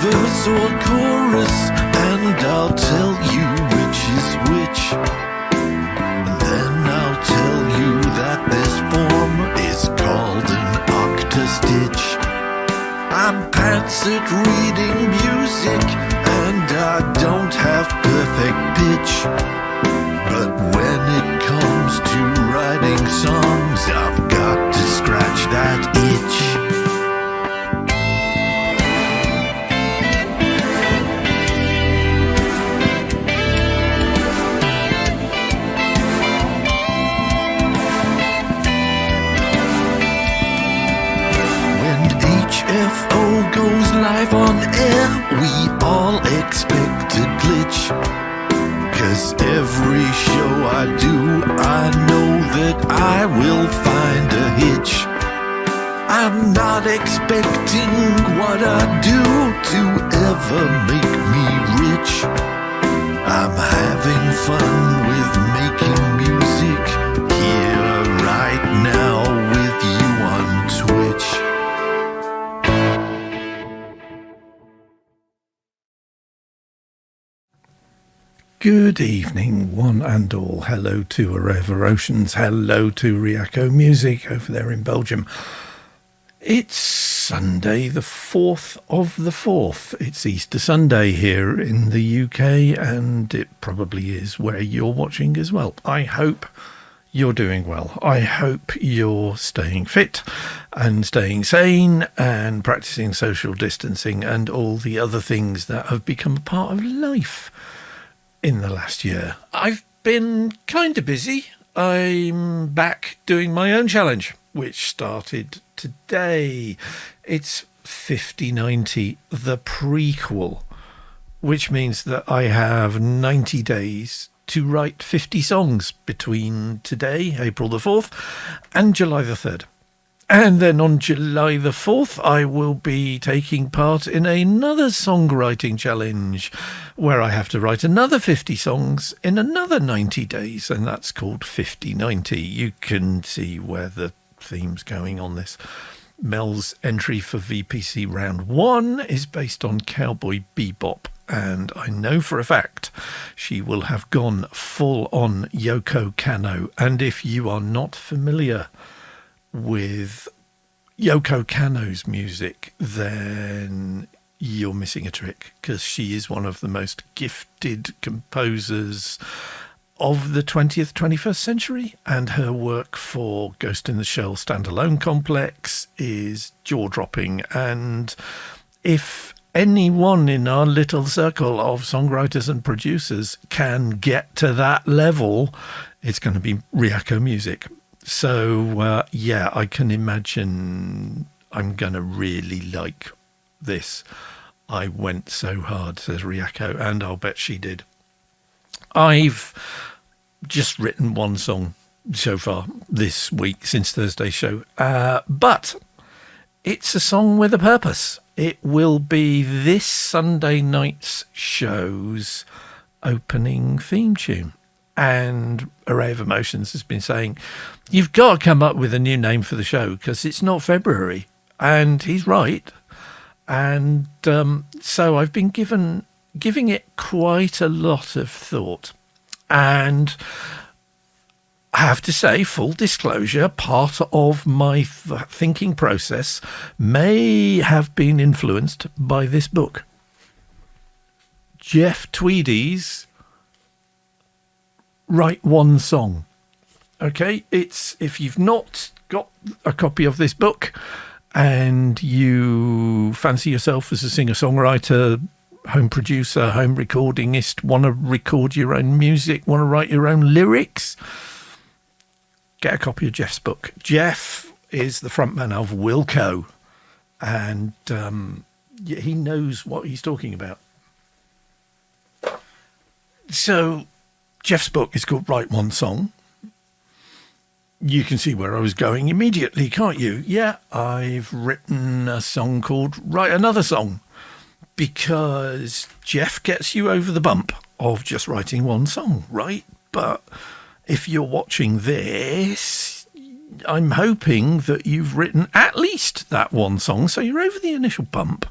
verse or chorus, and I'll tell you which is which. Then I'll tell you that this form is called an octastitch. I'm pants at reading music, and I don't have perfect pitch. But when it comes to writing songs, I've got to scratch that itch. When HFO goes live on air, we all expect a glitch. 'Cause every show I do, I know that I will find a hitch. I'm not expecting what I do to ever make me rich. I'm having fun with making music here right now with you on Twitch. Good evening, one and all. Hello to Wherever Oceans. Hello to Riaco Music over there in Belgium. It's Sunday, the 4th of the 4th. It's Easter Sunday here in the UK, and it probably is where you're watching as well. I hope you're doing well. I hope you're staying fit and staying sane and practicing social distancing and all the other things that have become a part of life in the last year. I've been kind of busy. I'm back doing my own challenge, which started today. It's 5090, the prequel, which means that I have 90 days to write 50 songs between today, April the 4th, and July the 3rd. And then on July the 4th, I will be taking part in another songwriting challenge where I have to write another 50 songs in another 90 days, and that's called 5090. You can see where the theme's going on this. Mel's entry for VPC Round 1 is based on Cowboy Bebop, and I know for a fact she will have gone full on Yoko Kanno. And if you are not familiar with Yoko Kanno's music, then you're missing a trick, because she is one of the most gifted composers of the 20th, 21st century, and her work for Ghost in the Shell Standalone Complex is jaw-dropping. And if anyone in our little circle of songwriters and producers can get to that level, it's going to be Riaco Music. So, yeah, I can imagine I'm going to really like this. I went so hard, says Riaco, and I'll bet she did. I've just written one song so far this week since Thursday's show, but it's a song with a purpose. It will be this Sunday night's show's opening theme tune. And Array of Emotions has been saying, you've got to come up with a new name for the show because it's not February. And he's right. And so I've been giving it quite a lot of thought. And I have to say, full disclosure, part of my thinking process may have been influenced by this book. Jeff Tweedy's Write One Song. Okay, it's, if you've not got a copy of this book and you fancy yourself as a singer-songwriter, home producer, home recordingist, want to record your own music, want to write your own lyrics, get a copy of Jeff's book. Jeff is the frontman of Wilco, and he knows what he's talking about. So Jeff's book is called Write One Song. You can see where I was going immediately, can't you? Yeah, I've written a song called Write Another Song, because Jeff gets you over the bump of just writing one song, right? But if you're watching this, I'm hoping that you've written at least that one song, so you're over the initial bump.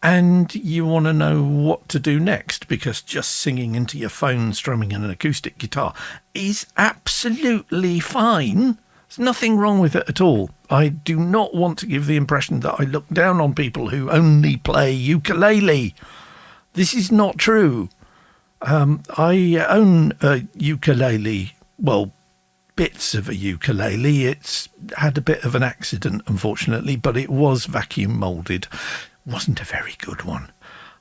and you want to know what to do next, because just singing into your phone, strumming an acoustic guitar is absolutely fine. There's nothing wrong with it at all. I do not want to give the impression that I look down on people who only play ukulele. This is not true. I own a ukulele, well, bits of a ukulele. It's had a bit of an accident, unfortunately, but it was vacuum moulded. Wasn't a very good one.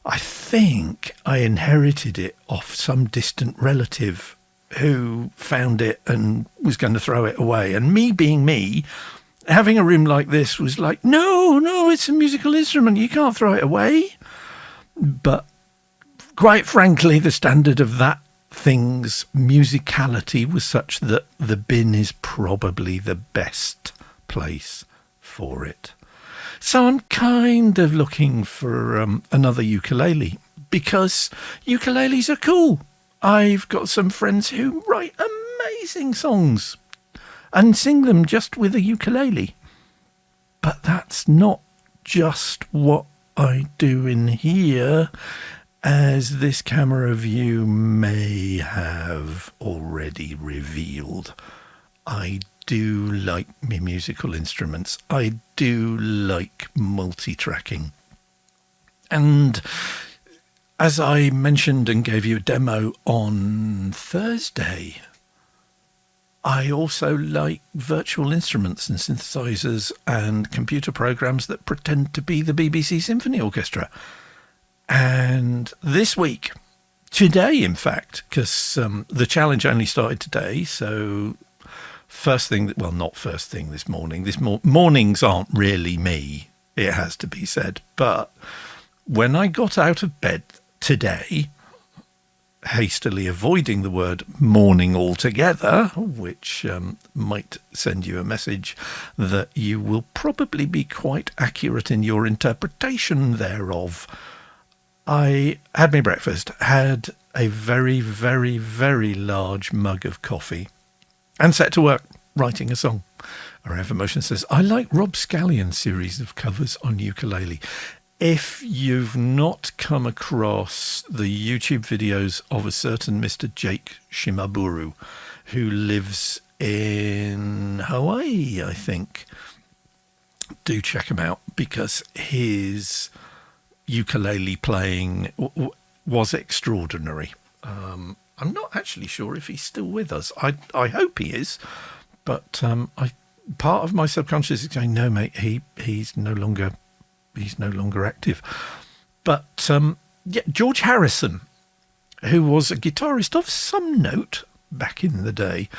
I think I inherited it off some distant relative who found it and was going to throw it away. And me being me, having a room like this was like, no, it's a musical instrument. You can't throw it away. But quite frankly, the standard of that thing's musicality was such that the bin is probably the best place for it. So I'm kind of looking for another ukulele, because ukuleles are cool. I've got some friends who write amazing songs and sing them just with a ukulele. But that's not just what I do in here, as this camera view may have already revealed. I do like me musical instruments. I do like multi-tracking. And as I mentioned and gave you a demo on Thursday, I also like virtual instruments and synthesizers and computer programs that pretend to be the BBC Symphony Orchestra. And this week, today in fact, because the challenge only started today, so not first thing this morning. Mornings aren't really me, it has to be said. But when I got out of bed today, hastily avoiding the word morning altogether, which might send you a message that you will probably be quite accurate in your interpretation thereof, I had my breakfast, had a very, very, very large mug of coffee, and set to work writing a song. Around Emotion says, I like Rob Scallion's series of covers on ukulele. If you've not come across the YouTube videos of a certain Mr. Jake Shimaburu, who lives in Hawaii, I think, do check him out, because his ukulele playing was extraordinary. I'm not actually sure if he's still with us. I hope he is, but part of my subconscious is going, no, mate, he's no longer active. But George Harrison, who was a guitarist of some note back in the day,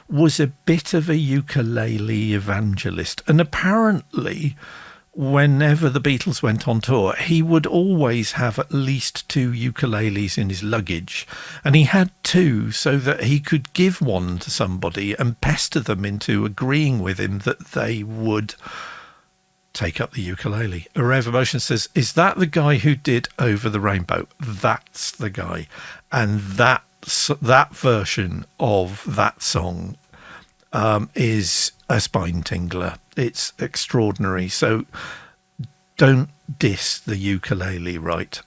was a bit of a ukulele evangelist, and apparently, whenever the Beatles went on tour, he would always have at least 2 ukuleles in his luggage. And he had 2 so that he could give one to somebody and pester them into agreeing with him that they would take up the ukulele. A Ray of Emotion says, is that the guy who did Over the Rainbow? That's the guy. And that version of that song is a spine tingler. It's extraordinary. So don't diss the ukulele, right?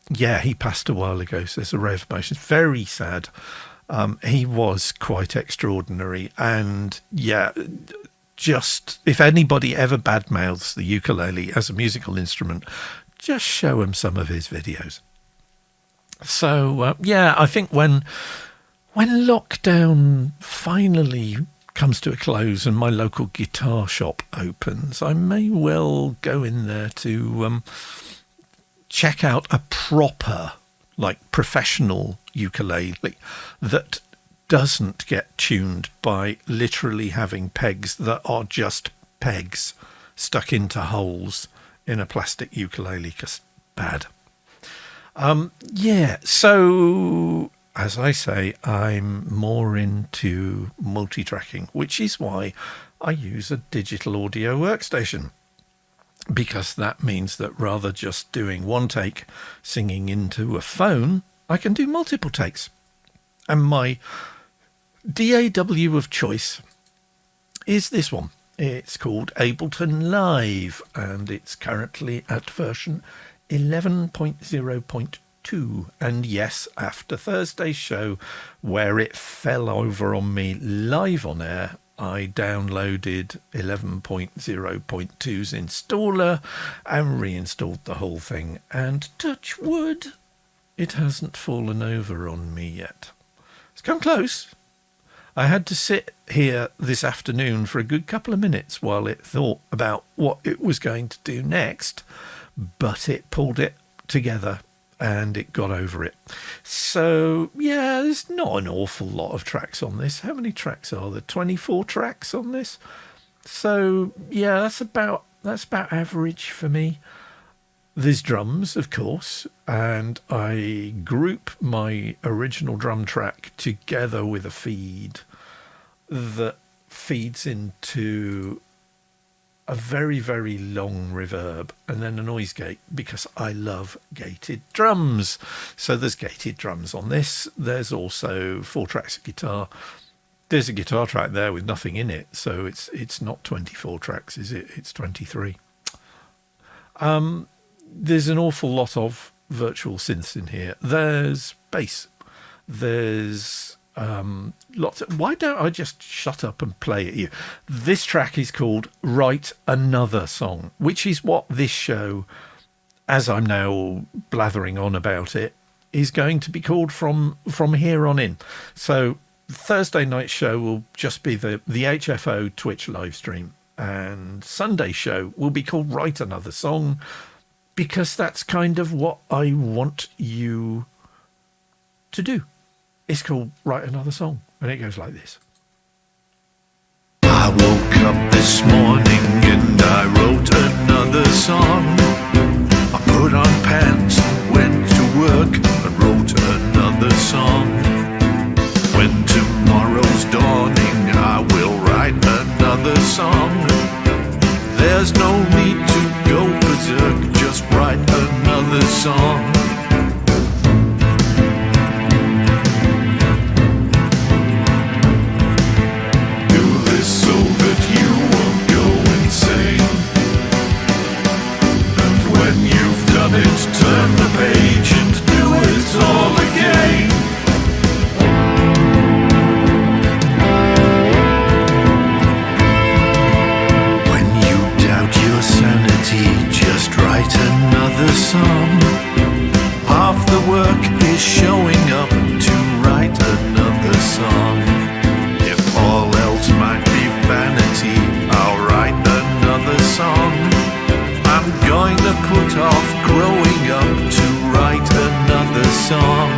Yeah, he passed a while ago, says A Ray of Emotion. Very sad. He was quite extraordinary. And yeah, just if anybody ever badmouths the ukulele as a musical instrument, just show him some of his videos. So I think when lockdown finally comes to a close and my local guitar shop opens, I may well go in there to check out a proper, professional ukulele that doesn't get tuned by literally having pegs that are just pegs stuck into holes in a plastic ukulele, because bad. So as I say, I'm more into multi-tracking, which is why I use a digital audio workstation, because that means that rather just doing one take singing into a phone, I can do multiple takes. And my DAW of choice is this one. It's called Ableton Live, and it's currently at version 11.0.2. And yes, after Thursday's show, where it fell over on me live on air, I downloaded 11.0.2's installer and reinstalled the whole thing. And touch wood, it hasn't fallen over on me yet. It's come close. I had to sit here this afternoon for a good couple of minutes while it thought about what it was going to do next, but it pulled it together and it got over it. So, yeah, there's not an awful lot of tracks on this. How many tracks are there? 24 tracks on this? So, yeah, that's about average for me. There's drums, of course, and I group my original drum track together with a feed that feeds into a very, very long reverb and then a noise gate, because I love gated drums. So there's gated drums on this. There's also 4 tracks of guitar. There's a guitar track there with nothing in it, so it's not 24 tracks, is it? It's 23. There's an awful lot of virtual synths in here. There's bass. There's lots of... Why don't I just shut up and play at you? This track is called Write Another Song, which is what this show, as I'm now blathering on about it, is going to be called from here on in. So Thursday night show will just be the HFO Twitch live stream, and Sunday show will be called Write Another Song, because that's kind of what I want you to do. It's called Write Another Song, and it goes like this. I woke up this morning and I wrote another song. I put on pants, went to work and wrote another song. When tomorrow's dawning, I will write another song. There's no need to go berserk, just write another song. Do this so that you won't go insane. And when you've done it, turn the page and do it all again. When you doubt your sanity, just write another song. Half the work is showing up to write another song. If all else might be vanity, I'll write another song. I'm going to put off growing up to write another song.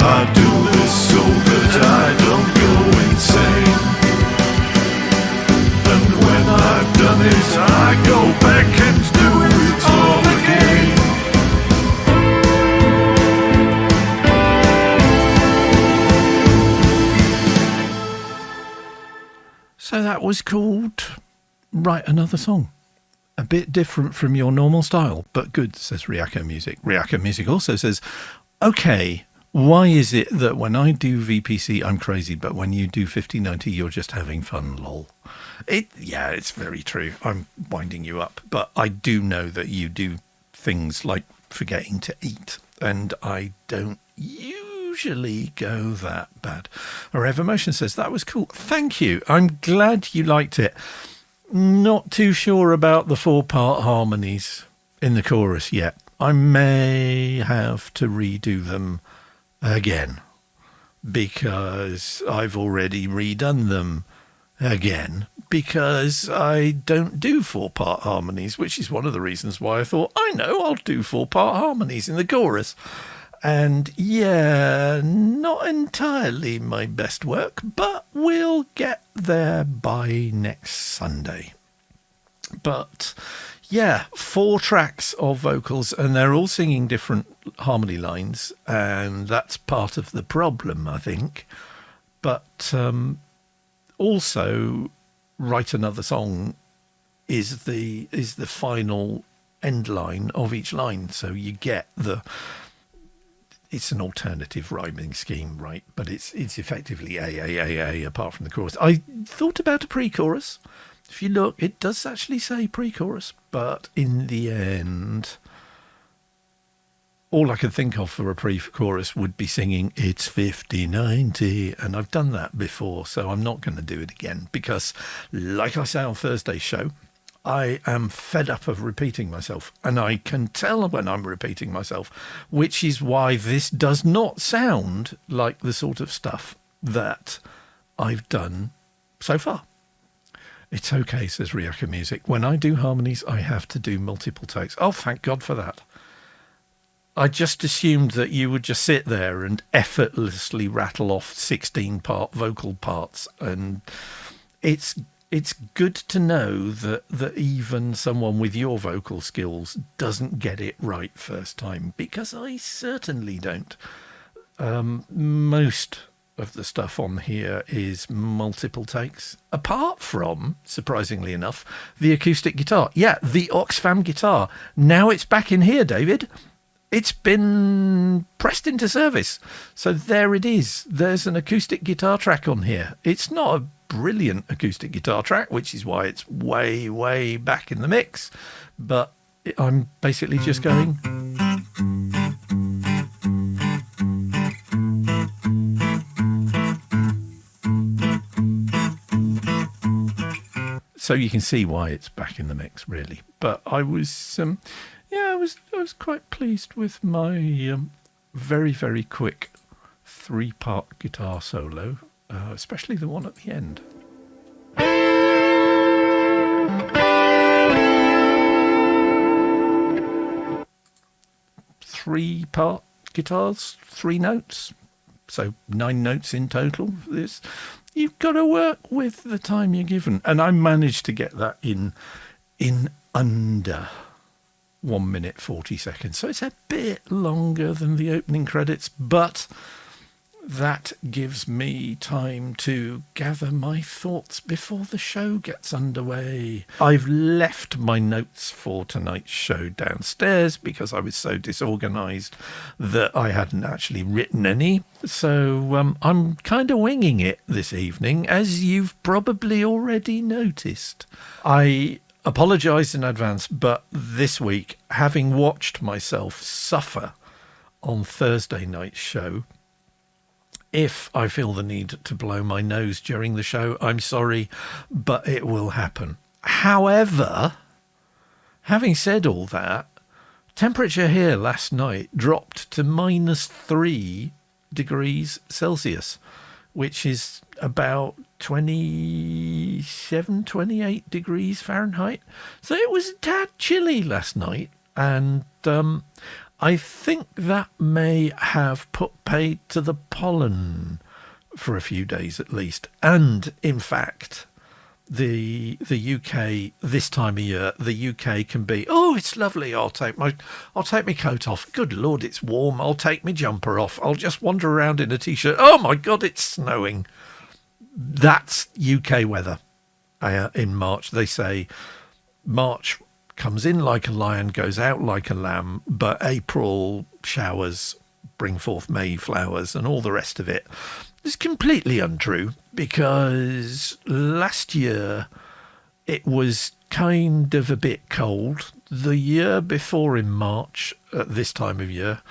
I do this so that I don't go insane. And when I've done it, I go back and do it all again. So that was called Write Another Song. A bit different from your normal style, but good, says Ryako Music. Ryako Music also says, okay, why is it that when I do VPC, I'm crazy, but when you do 5090, you're just having fun, lol? Yeah, it's very true. I'm winding you up, but I do know that you do things like forgetting to eat, and I don't usually go that bad. Rev Emotion says, that was cool. Thank you. I'm glad you liked it. Not too sure about the 4-part harmonies in the chorus yet. I may have to redo them again, because I've already redone them again, because I don't do 4-part harmonies, which is one of the reasons why I thought, I know, I'll do 4-part harmonies in the chorus. And yeah, not entirely my best work, but we'll get there by next Sunday. But yeah, 4 tracks of vocals, and they're all singing different harmony lines, and that's part of the problem, I think. But also, Write Another Song is the final end line of each line, so you get it's an alternative rhyming scheme, right? But it's effectively A, apart from the chorus. I thought about a pre-chorus. If you look, it does actually say pre-chorus, but in the end, all I could think of for a pre-chorus would be singing "It's 5090," and I've done that before, so I'm not going to do it again because, like I say on Thursday's show, I am fed up of repeating myself, and I can tell when I'm repeating myself, which is why this does not sound like the sort of stuff that I've done so far. It's okay, says Ryaka Music. When I do harmonies, I have to do multiple takes. Oh, thank God for that. I just assumed that you would just sit there and effortlessly rattle off 16-part vocal parts, and it's good to know that even someone with your vocal skills doesn't get it right first time, because I certainly don't. Most of the stuff on here is multiple takes, apart from, surprisingly enough, the acoustic guitar. Yeah, the Oxfam guitar. Now it's back in here, David. It's been pressed into service. So there it is. There's an acoustic guitar track on here. It's not a brilliant acoustic guitar track, which is why it's way, way back in the mix. But I'm basically just going... So you can see why it's back in the mix, really. But I was... I was quite pleased with my very, very quick 3-part guitar solo, especially the one at the end. 3-part guitars, 3 notes, so 9 notes in total. You've got to work with the time you're given, and I managed to get that in under 1 minute 40 seconds. So it's a bit longer than the opening credits, but that gives me time to gather my thoughts before the show gets underway. I've left my notes for tonight's show downstairs because I was so disorganised that I hadn't actually written any. So I'm kind of winging it this evening, as you've probably already noticed. I apologise in advance, but this week, having watched myself suffer on Thursday night's show, if I feel the need to blow my nose during the show, I'm sorry, but it will happen. However, having said all that, temperature here last night dropped to -3 degrees Celsius, which is about 27, 28 degrees Fahrenheit. So it was a tad chilly last night, and I think that may have put paid to the pollen for a few days at least. And in fact, the UK this time of year, the UK can be, oh, it's lovely. I'll take my coat off. Good Lord, it's warm. I'll take my jumper off. I'll just wander around in a t-shirt. Oh my God, it's snowing. That's UK weather. In March, they say March comes in like a lion, goes out like a lamb, but April showers bring forth May flowers and all the rest of it. It's completely untrue, because last year it was kind of a bit cold. The year before, in March, at this time of year,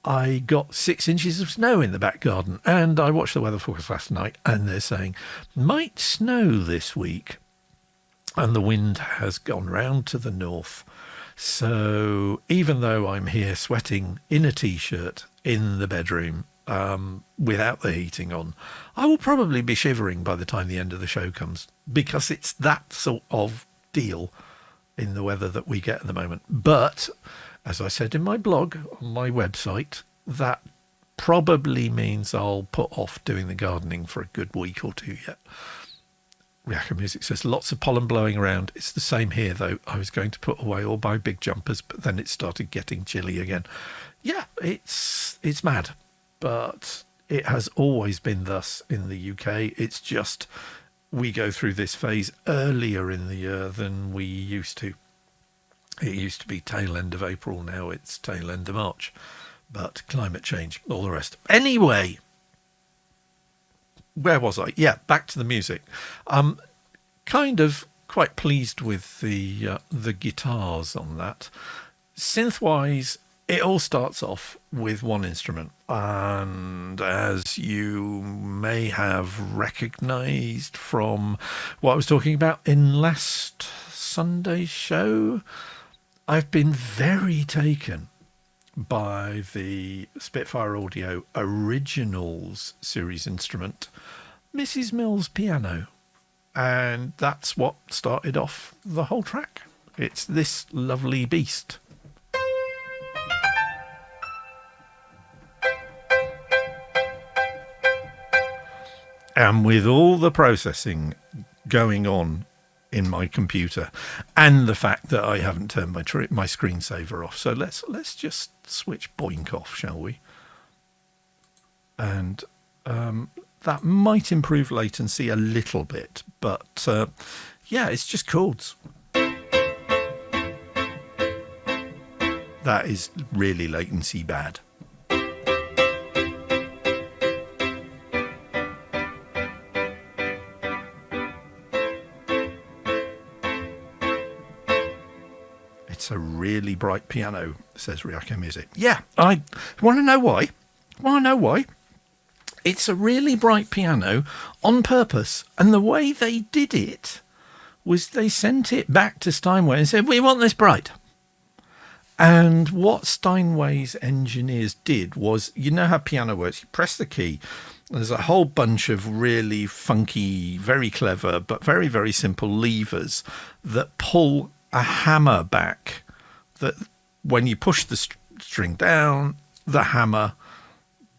I got 6 inches of snow in the back garden, and I watched the weather forecast last night, and they're saying might snow this week. And the wind has gone round to the north. So even though I'm here sweating in a t-shirt in the bedroom without the heating on, I will probably be shivering by the time the end of the show comes, because it's that sort of deal in the weather that we get at the moment. But as I said in my blog on my website, that probably means I'll put off doing the gardening for a good week or 2 yet. Ryaka Music says, lots of pollen blowing around. It's the same here, though. I was going to put away all my big jumpers, but then it started getting chilly again. Yeah, it's mad, but it has always been thus in the UK. It's just we go through this phase earlier in the year than we used to. It used to be tail end of April. Now it's tail end of March. But climate change, all the rest. Anyway, where was I? Yeah, back to the music. Kind of quite pleased with the guitars on that. Synth-wise, it all starts off with one instrument, and as you may have recognised from what I was talking about in last Sunday's show, I've been very taken by the Spitfire Audio Originals series instrument, Mrs. Mills' piano. And that's what started off the whole track. It's this lovely beast. And with all the processing going on in my computer, and the fact that I haven't turned my screensaver off, so let's just switch boink off, shall we? And that might improve latency a little bit, but yeah, it's just chords. That is really latency bad. It's a really bright piano, says Ryako Music. Yeah, I want to know why. It's a really bright piano on purpose. And the way they did it was they sent it back to Steinway and said, we want this bright. And what Steinway's engineers did was, you know how piano works. You press the key. There's a whole bunch of really funky, very clever, but very, very simple levers that pull a hammer back, that when you push the string down, the hammer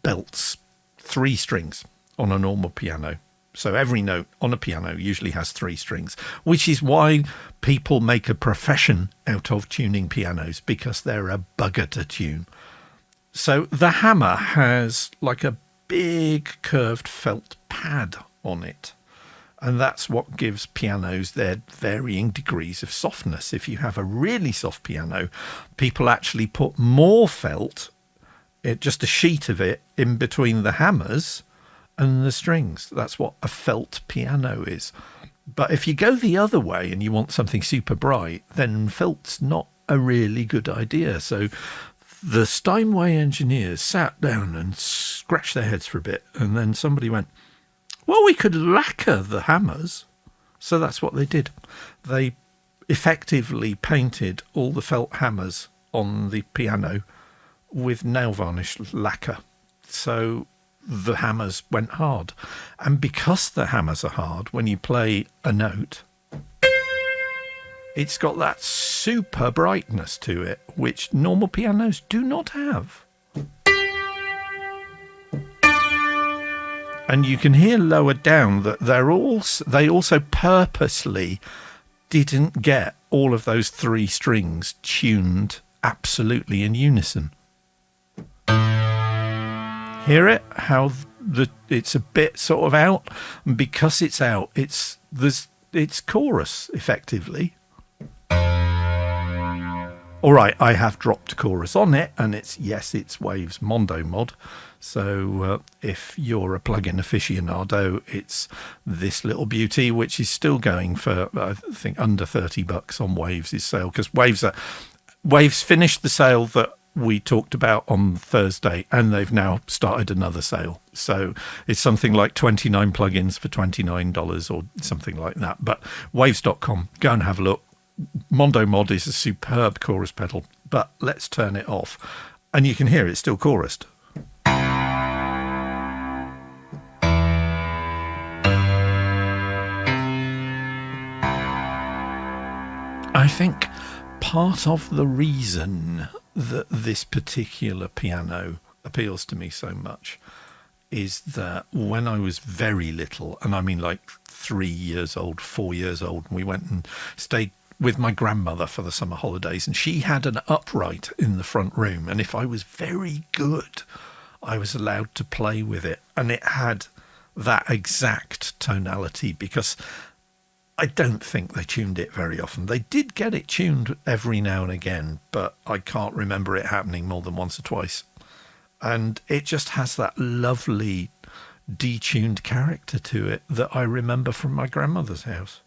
belts 3 strings on a normal piano. So every note on a piano usually has 3 strings, which is why people make a profession out of tuning pianos, because they're a bugger to tune. So the hammer has like a big curved felt pad on it. And that's what gives pianos their varying degrees of softness. If you have a really soft piano, people actually put more felt, just a sheet of it, in between the hammers and the strings. That's what a felt piano is. But if you go the other way and you want something super bright, then felt's not a really good idea. So the Steinway engineers sat down and scratched their heads for a bit, and then somebody went, well, we could lacquer the hammers. So that's what they did. They effectively painted all the felt hammers on the piano with nail varnish lacquer. So the hammers went hard. And because the hammers are hard, when you play a note, it's got that super brightness to it, which normal pianos do not have. And you can hear lower down that they also purposely didn't get all of those 3 strings tuned absolutely in unison. Hear it? How it's a bit sort of out, and because it's out, it's chorus effectively. All right, I have dropped chorus on it, and it's Waves Mondo mod. So if you're a plugin aficionado, it's this little beauty, which is still going for, I think, under $30 on Waves' sale, because Waves finished the sale that we talked about on Thursday, and they've now started another sale. So it's something like 29 plugins for $29 or something like that. But Waves.com, go and have a look. Mondo Mod is a superb chorus pedal, but let's turn it off. And you can hear it's still chorused. I think part of the reason that this particular piano appeals to me so much is that when I was very little, and I mean like 3 years old, 4 years old, and we went and stayed with my grandmother for the summer holidays, and she had an upright in the front room, and if I was very good, I was allowed to play with it, and it had that exact tonality, because I don't think they tuned it very often. They did get it tuned every now and again, but I can't remember it happening more than once or twice. And it just has that lovely detuned character to it that I remember from my grandmother's house.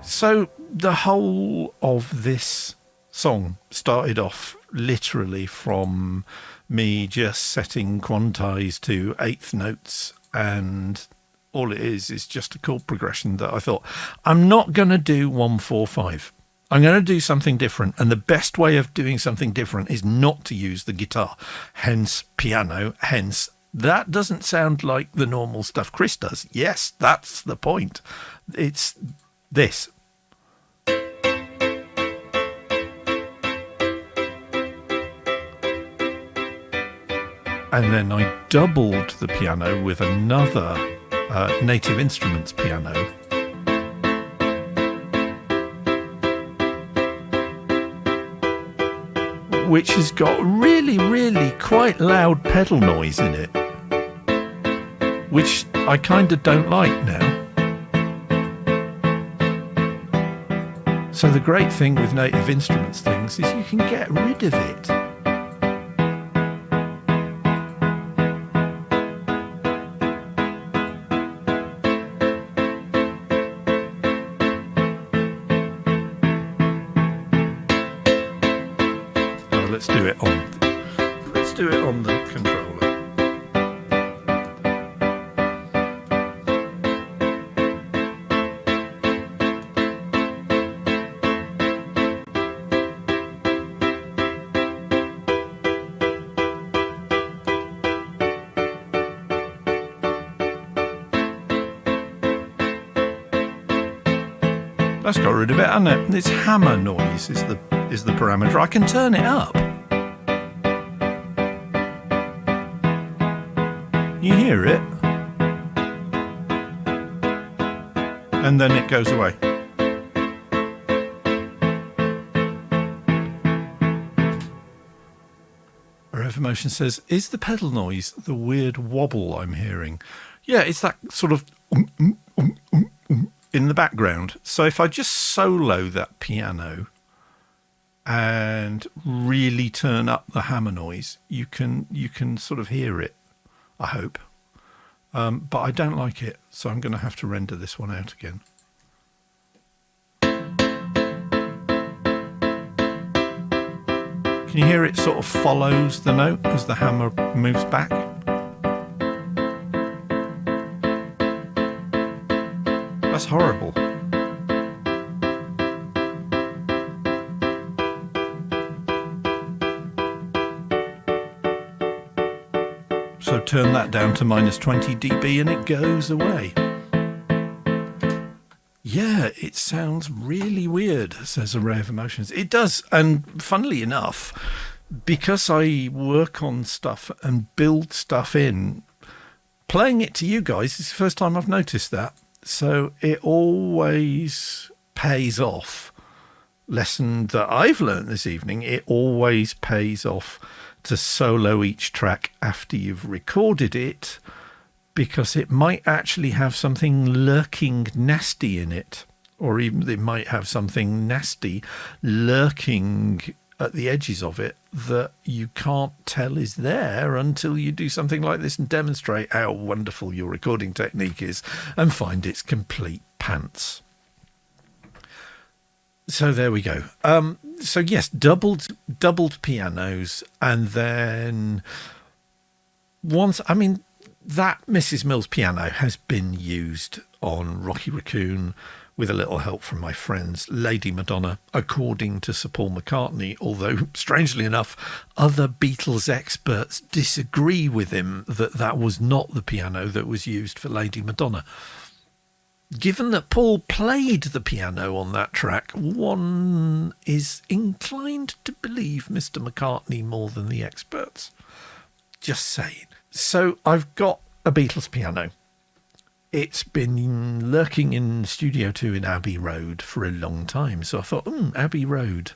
So the whole of this song started off literally from me just setting quantize to eighth notes, and all it is just a chord progression that I thought, I'm not going to do 1-4-5. I'm going to do something different. And the best way of doing something different is not to use the guitar, hence piano, hence that doesn't sound like the normal stuff Chris does. Yes, that's the point. It's this. And then I doubled the piano with another Native Instruments piano. Which has got really, really quite loud pedal noise in it. Which I kind of don't like now. So the great thing with Native Instruments things is you can get rid of it. Let's do it on the controller. That's got rid of it, hasn't it? This hammer noise is the parameter. I can turn it up. You hear it, and then it goes away. Revolution says, is the pedal noise the weird wobble I'm hearing? Yeah, it's that sort of in the background. So if I just solo that piano and really turn up the hammer noise, you can sort of hear it. I hope. But I don't like it, so I'm going to have to render this one out again. Can you hear it sort of follows the note as the hammer moves back? That's horrible. So turn that down to minus 20 dB and it goes away. Yeah, it sounds really weird, says Array of Emotions. It does, and funnily enough, because I work on stuff and build stuff in, playing it to you guys is the first time I've noticed that. So it always pays off. Lesson that I've learned this evening, it always pays off to solo each track after you've recorded it, because it might actually have something lurking nasty in it, or even it might have something nasty lurking at the edges of it that you can't tell is there until you do something like this and demonstrate how wonderful your recording technique is and find it's complete pants. So there we go. So yes, doubled pianos, and then once, I mean, that Mrs. Mills piano has been used on Rocky Raccoon with a little help from my friends Lady Madonna, according to Sir Paul McCartney, although strangely enough other Beatles experts disagree with him that was not the piano that was used for Lady Madonna. Given that Paul played the piano on that track, one is inclined to believe Mr. McCartney more than the experts. Just saying. So I've got a Beatles piano. It's been lurking in Studio 2 in Abbey Road for a long time. So I thought, Abbey Road.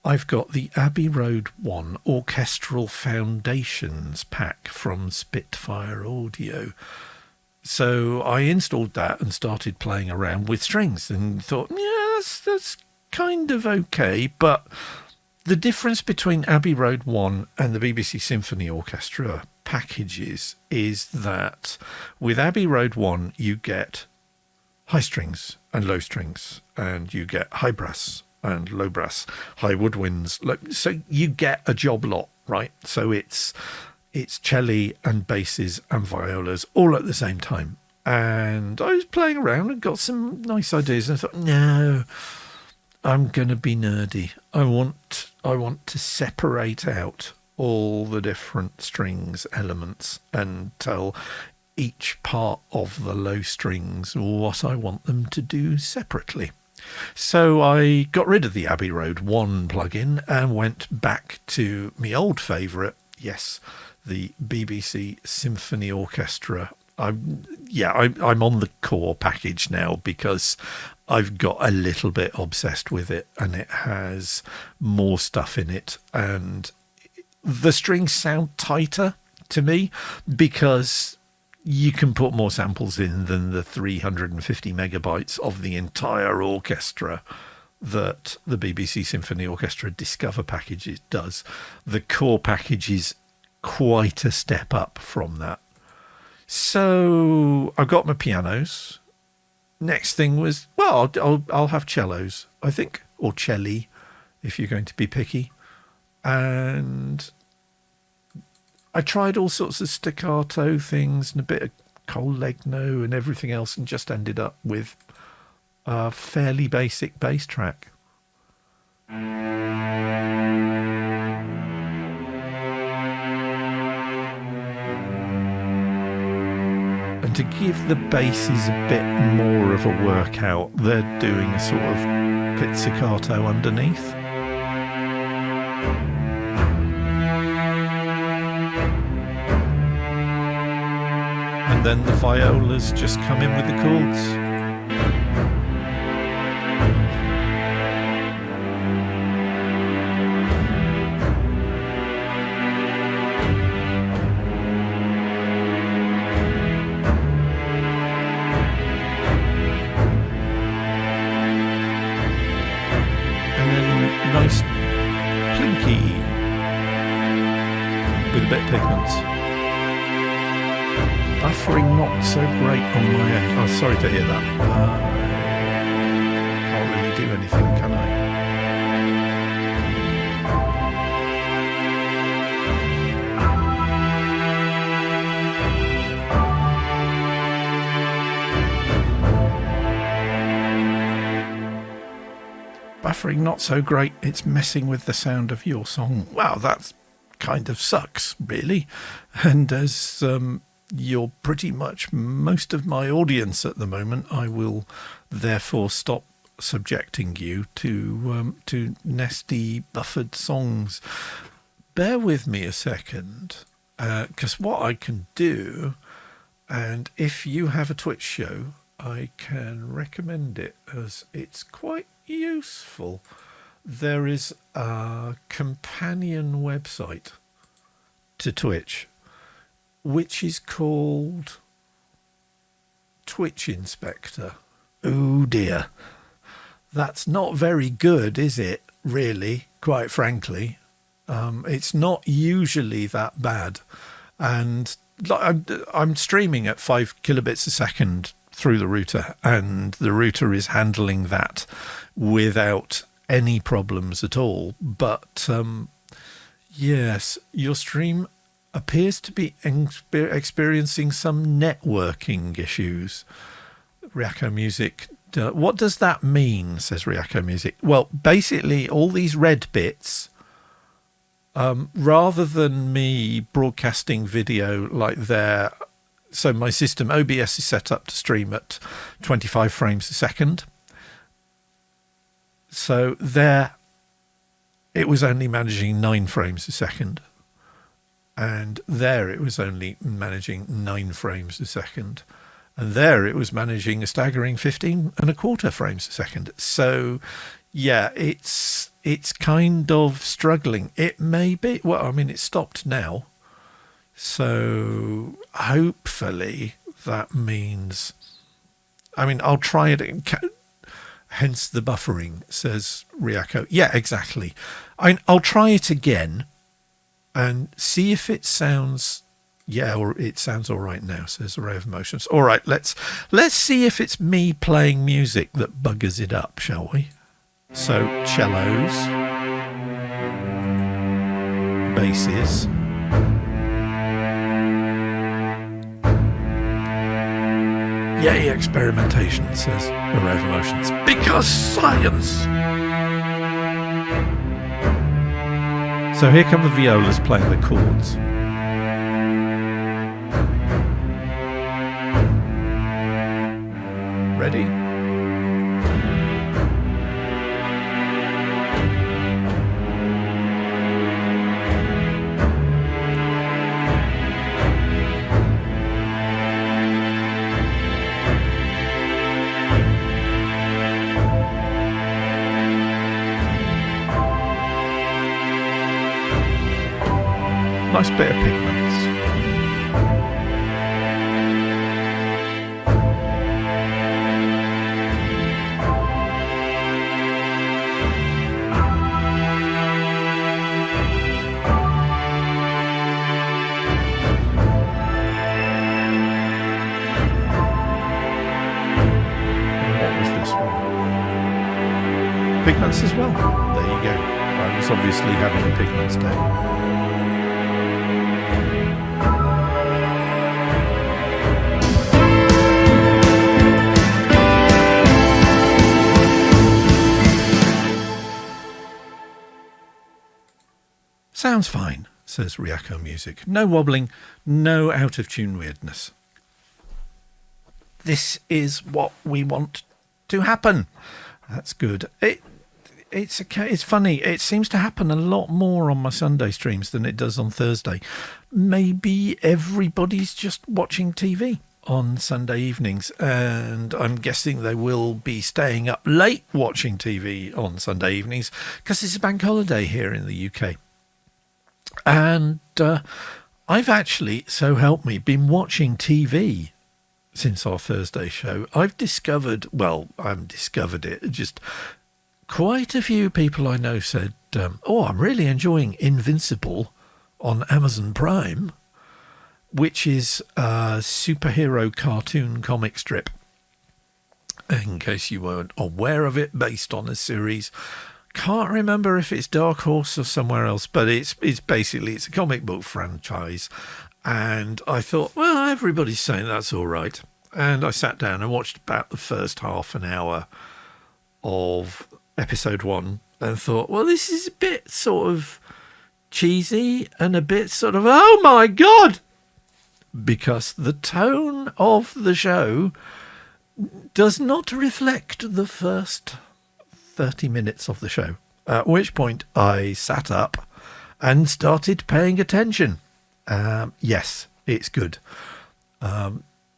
I've got the Abbey Road 1 Orchestral Foundations pack from Spitfire Audio. So I installed that and started playing around with strings and thought, yeah, that's kind of okay. But the difference between Abbey Road 1 and the BBC Symphony Orchestra packages is that with Abbey Road 1, you get high strings and low strings, and you get high brass and low brass, high woodwinds. So you get a job lot, right? So it's cello and basses and violas all at the same time. And I was playing around and got some nice ideas, and I thought, no, I'm going to be nerdy. I want to separate out all the different strings elements and tell each part of the low strings what I want them to do separately. So I got rid of the Abbey Road 1 plugin and went back to my old favourite, yes, the BBC Symphony Orchestra. I'm on the core package now because I've got a little bit obsessed with it, and it has more stuff in it, and the strings sound tighter to me because you can put more samples in than the 350 megabytes of the entire orchestra that the BBC Symphony Orchestra Discover package does. The core package is quite a step up from that. So I got my pianos. Next thing was, well, I'll have cellos, I think, or celli, if you're going to be picky. And I tried all sorts of staccato things and a bit of collegno and everything else, and just ended up with a fairly basic bass track. And to give the basses a bit more of a workout, they're doing a sort of pizzicato underneath. And then the violas just come in with the chords. Nice plinky with a bit of pigments. Buffering not so great on my end. Oh, sorry to hear that. Can't really do anything, can I? Buffering not so great, it's messing with the sound of your song. Wow, that kind of sucks, really. And as you're pretty much most of my audience at the moment, I will therefore stop subjecting you to nasty buffered songs. Bear with me a second, because what I can do, and if you have a Twitch show, I can recommend it as it's quite useful. There is a companion website to Twitch which is called Twitch Inspector. Oh dear, that's not very good, is it? Really, quite frankly, it's not usually that bad. And I'm streaming at 5 kilobits a second through the router, and the router is handling that without any problems at all. But yes, your stream appears to be experiencing some networking issues. Riako Music, what does that mean, says Riako Music? Well, basically all these red bits, rather than me broadcasting video like there, so my system OBS is set up to stream at 25 frames a second. So there, it was only managing 9 frames a second. And there it was only managing 9 frames a second. And there it was managing a staggering 15.25 frames a second. So yeah, it's kind of struggling. It may be, well, I mean, it stopped now. So hopefully that means... I mean, I'll try it. Hence the buffering, says Riako. Yeah, exactly. I'll try it again and see if it sounds... Yeah, or it sounds all right now, says Array of Emotions. All right, let's see if it's me playing music that buggers it up, shall we? So, cellos, basses, yay, experimentation, says Array of Emotions. Because science! So here come the violas playing the chords. Ready? Nice bit of pigments. Pigments as well. There you go. I was obviously having a pigments day. Sounds fine, says Riako Music. No wobbling, no out of tune weirdness. This is what we want to happen. That's good. It's funny. It seems to happen a lot more on my Sunday streams than it does on Thursday. Maybe everybody's just watching TV on Sunday evenings, and I'm guessing they will be staying up late watching TV on Sunday evenings because it's a bank holiday here in the UK. And I've actually, so help me, been watching TV since our Thursday show. I've discovered, well, I haven't discovered it, just quite a few people I know said, I'm really enjoying Invincible on Amazon Prime, which is a superhero cartoon comic strip. In case you weren't aware of it, based on a series. Can't remember if it's Dark Horse or somewhere else, but it's basically a comic book franchise. And I thought, well, everybody's saying that's all right. And I sat down and watched about the first half an hour of episode 1 and thought, well, this is a bit sort of cheesy and a bit sort of, oh my God, because the tone of the show does not reflect the first 30 minutes of the show, at which point I sat up and started paying attention. Yes, it's good.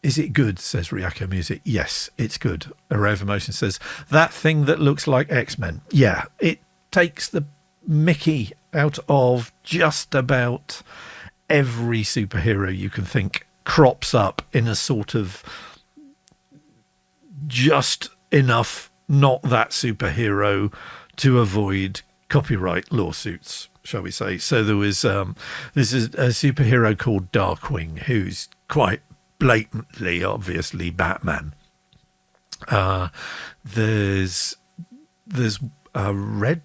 Is it good, says Riako Music? Yes, it's good. Array of Emotion says, that thing that looks like X-Men. Yeah, it takes the mickey out of just about every superhero you can think, crops up in a sort of just enough not that superhero to avoid copyright lawsuits, shall we say. So there was this is a superhero called Darkwing, who's quite blatantly, obviously, Batman. There's a Red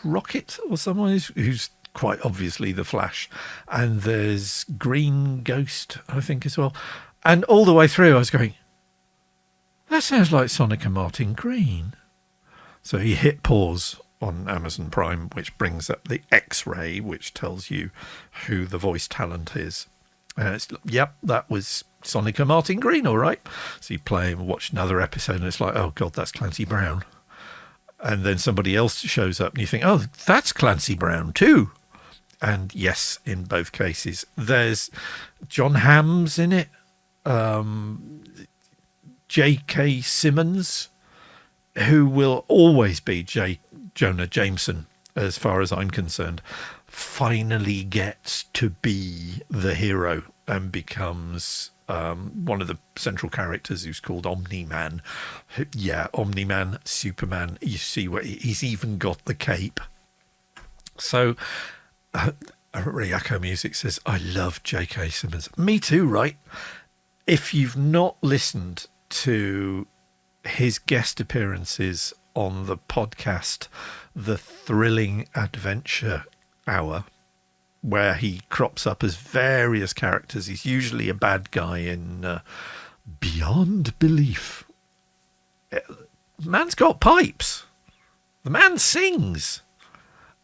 Rocket or someone who's quite obviously the Flash, and there's Green Ghost, I think, as well. And all the way through I was going, that sounds like Sonic and Martin Green. So he hit pause on Amazon Prime, which brings up the X-ray, which tells you who the voice talent is. And yep, that was Sonic and Martin Green, all right. So you play and watch another episode, and it's like, oh God, that's Clancy Brown. And then somebody else shows up, and you think, oh, that's Clancy Brown too. And yes, in both cases, there's John Hamm's in it. J.K. Simmons, who will always be Jonah Jameson, as far as I'm concerned. finally gets to be the hero and becomes one of the central characters, who's called Omni-Man. Yeah, Omni-Man, Superman. You see what he's even got the cape. So Ryako Music says, I love J.K. Simmons. Me too, right? If you've not listened to his guest appearances on the podcast, The Thrilling Adventure Hour, where he crops up as various characters. He's usually a bad guy in Beyond Belief. The man's got pipes. The man sings.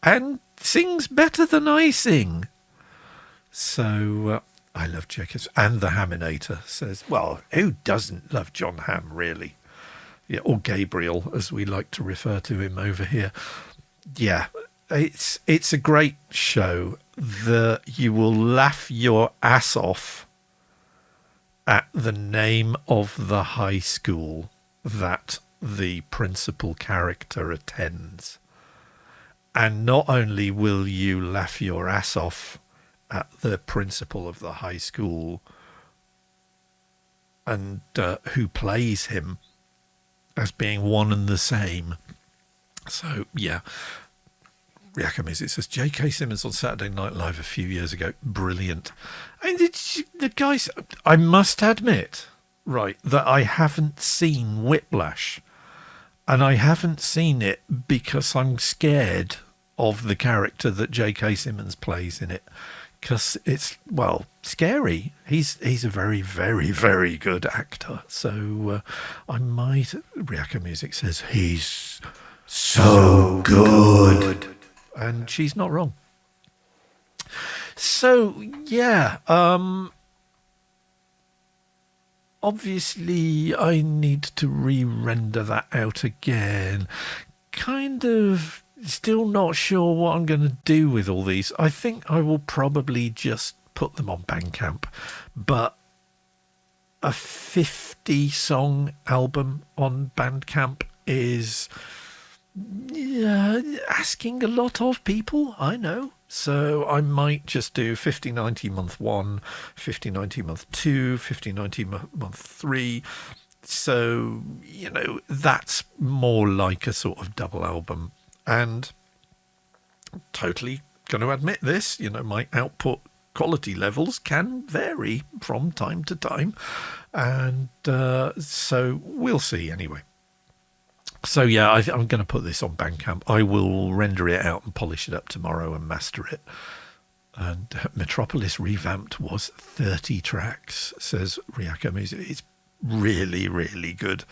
And sings better than I sing. So I love J.K. And the Haminator says, well, who doesn't love John Hamm, really? Yeah, or Gabriel, as we like to refer to him over here. Yeah, it's a great show that you will laugh your ass off at the name of the high school that the principal character attends. And not only will you laugh your ass off at the principal of the high school and who plays him as being one and the same. So, yeah. Ryako Music says, J.K. Simmons on Saturday Night Live a few years ago. Brilliant. And the guys, I must admit, right, that I haven't seen Whiplash. And I haven't seen it because I'm scared of the character that J.K. Simmons plays in it. Because it's, well, scary. He's a very, very, very good actor. So I might... Ryako Music says, he's so good. And she's not wrong. So, yeah. Obviously, I need to re-render that out again. Kind of still not sure what I'm going to do with all these. I think I will probably just put them on Bandcamp. But a 50-song album on Bandcamp is asking a lot of people, I know. So I might just do 50/90 month 1, 50/90 month 2, 50/90 month 3. So, you know, that's more like a sort of double album. And totally going to admit this, you know, my output quality levels can vary from time to time. And so we'll see anyway. So, yeah, I'm going to put this on Bandcamp. I will render it out and polish it up tomorrow and master it. And Metropolis Revamped was 30 tracks, says Ryako Music. It's really, really good.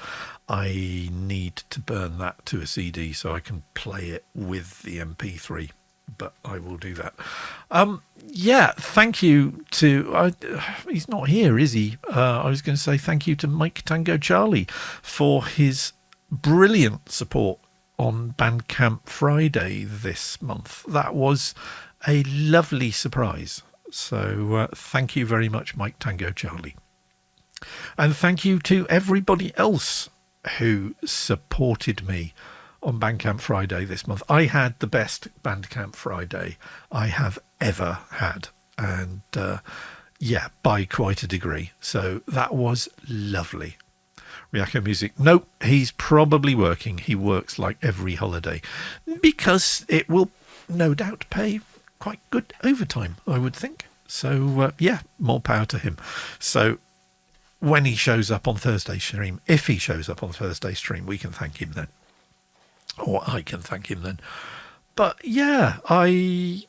I need to burn that to a CD so I can play it with the MP3, but I will do that. Yeah, thank you to... he's not here, is he? I was going to say thank you to Mike Tango Charlie for his brilliant support on Bandcamp Friday this month. That was a lovely surprise. So thank you very much, Mike Tango Charlie. And thank you to everybody else who supported me on Bandcamp Friday this month. I had the best Bandcamp Friday I have ever had. And yeah, by quite a degree. So that was lovely. Ryako Music, nope, he's probably working. He works like every holiday because it will no doubt pay quite good overtime, I would think. So yeah, more power to him. So when he shows up on Thursday stream, if he shows up on Thursday stream, we can thank him then, or I can thank him then. But yeah, I'm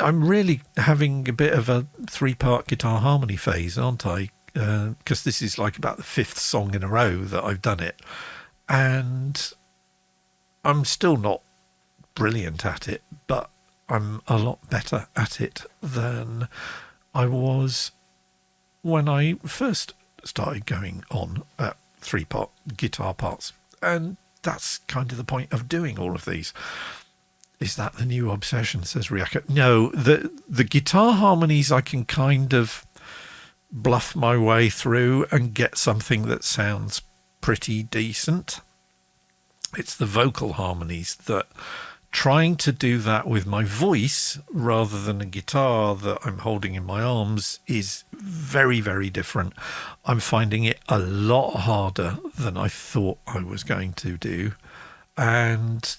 really having a bit of a 3-part guitar harmony phase, aren't I? Because this is like about the 5th song in a row that I've done it, and I'm still not brilliant at it, but I'm a lot better at it than I was when I first started going on at 3-part guitar parts. And that's kind of the point of doing all of these. Is that the new obsession, says Ryako? No, the guitar harmonies I can kind of bluff my way through and get something that sounds pretty decent. It's the vocal harmonies that trying to do that with my voice rather than a guitar that I'm holding in my arms is very, very different. I'm finding it a lot harder than I thought I was going to do. And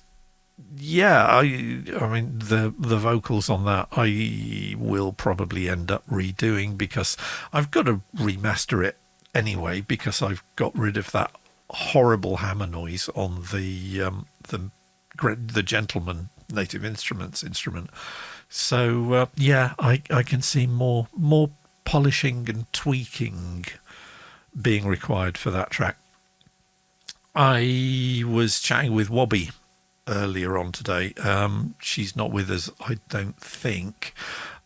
yeah, I mean, the vocals on that I will probably end up redoing, because I've got to remaster it anyway, because I've got rid of that horrible hammer noise on the Gentleman Native Instruments instrument. So yeah, I can see more polishing and tweaking being required for that track. I was chatting with Wobby earlier on today. She's not with us, I don't think,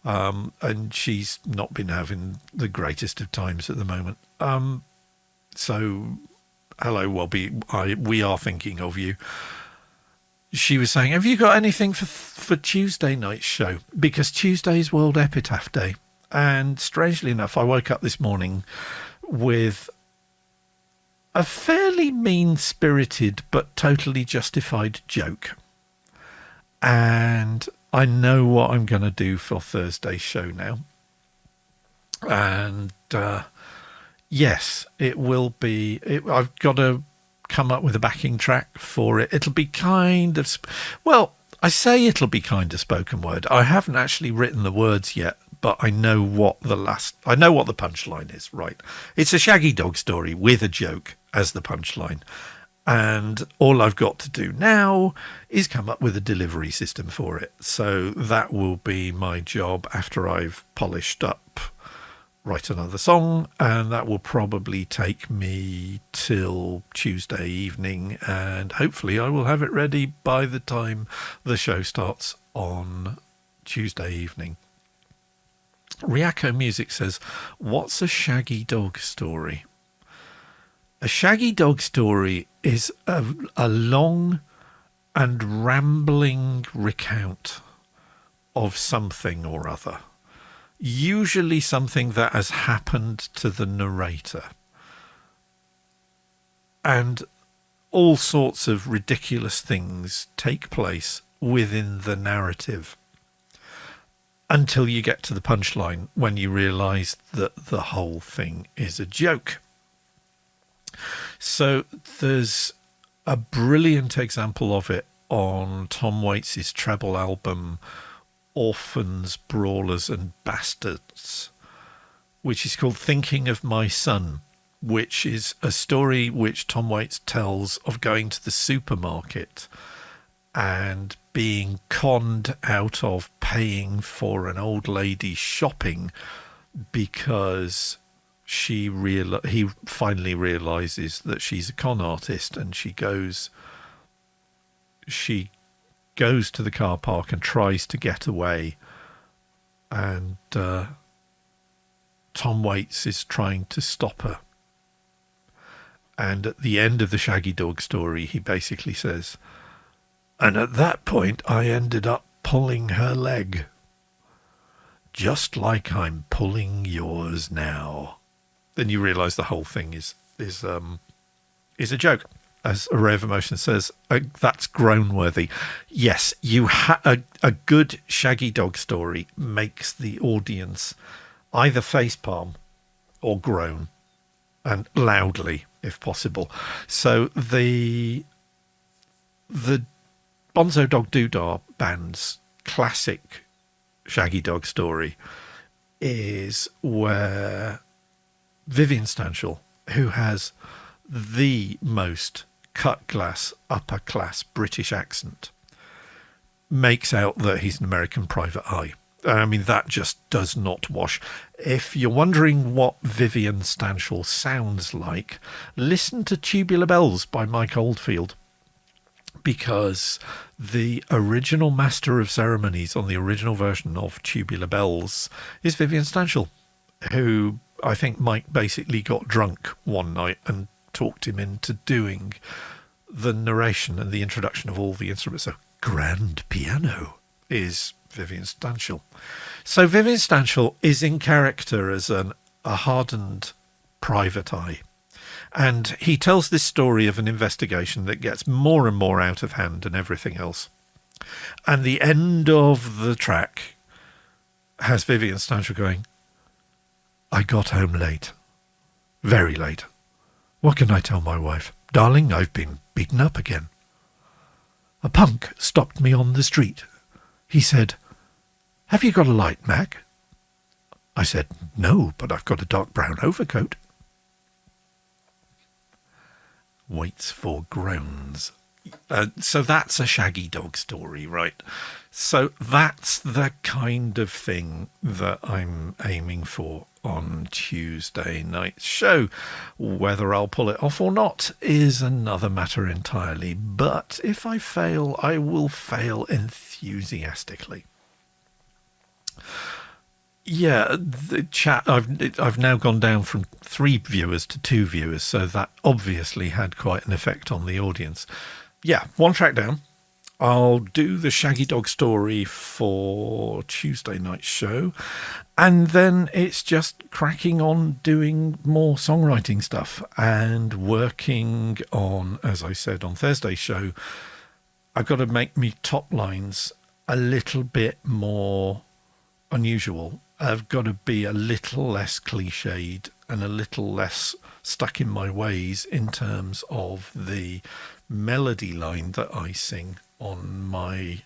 and she's not been having the greatest of times at the moment. So hello, Wobby, we are thinking of you. She was saying, have you got anything for Tuesday night's show? Because Tuesday's World Epitaph Day. And strangely enough, I woke up this morning with a fairly mean-spirited but totally justified joke. And I know what I'm going to do for Thursday's show now. And yes, it will be... I've got to come up with a backing track for it. It'll be kind of... Well, I say it'll be kind of spoken word. I haven't actually written the words yet, but I know what the punchline is, right? It's a Shaggy Dog story with a joke as the punchline. And all I've got to do now is come up with a delivery system for it. So that will be my job after I've polished up, write another song, and that will probably take me till Tuesday evening, and hopefully I will have it ready by the time the show starts on Tuesday evening. Ryako Music says, what's a Shaggy Dog story? A Shaggy Dog story is a long and rambling recount of something or other. Usually something that has happened to the narrator. And all sorts of ridiculous things take place within the narrative until you get to the punchline, when you realise that the whole thing is a joke. So there's a brilliant example of it on Tom Waits' treble album Orphans, Brawlers and Bastards, which is called Thinking of My Son, which is a story which Tom Waits tells of going to the supermarket and being conned out of paying for an old lady's shopping because he finally realizes that she's a con artist, and she goes to the car park and tries to get away, and Tom Waits is trying to stop her. And at the end of the Shaggy Dog story, he basically says, and at that point I ended up pulling her leg, just like I'm pulling yours now. Then you realise the whole thing is a joke. As Array of Emotion says, that's groan-worthy. Yes, a good Shaggy Dog story makes the audience either facepalm or groan, and loudly, if possible. So the Bonzo Dog Doodah band's classic Shaggy Dog story is where Vivian Stanshall, who has the most cut-glass, upper-class British accent, makes out that he's an American private eye. I mean, that just does not wash. If you're wondering what Vivian Stanshall sounds like, listen to Tubular Bells by Mike Oldfield, because the original master of ceremonies on the original version of Tubular Bells is Vivian Stanshall, who I think Mike basically got drunk one night and talked him into doing the narration and the introduction of all the instruments. So grand piano is Vivian Stanshall. So Vivian Stanshall is in character as a hardened private eye. And he tells this story of an investigation that gets more and more out of hand and everything else. And the end of the track has Vivian Stancher going, I got home late. Very late. What can I tell my wife? Darling, I've been beaten up again. A punk stopped me on the street. He said, have you got a light, Mac? I said, no, but I've got a dark brown overcoat. Waits for groans. So that's a shaggy dog story, right? So that's the kind of thing that I'm aiming for on Tuesday night's show. Whether I'll pull it off or not is another matter entirely. But if I fail, I will fail enthusiastically. Yeah, the chat, I've now gone down from 3 viewers to 2 viewers, so that obviously had quite an effect on the audience. Yeah, 1 track down. I'll do the Shaggy Dog story for Tuesday night's show, and then it's just cracking on doing more songwriting stuff and working on, as I said on Thursday's show, I've got to make me top lines a little bit more unusual. I've got to be a little less cliched and a little less stuck in my ways in terms of the melody line that I sing on my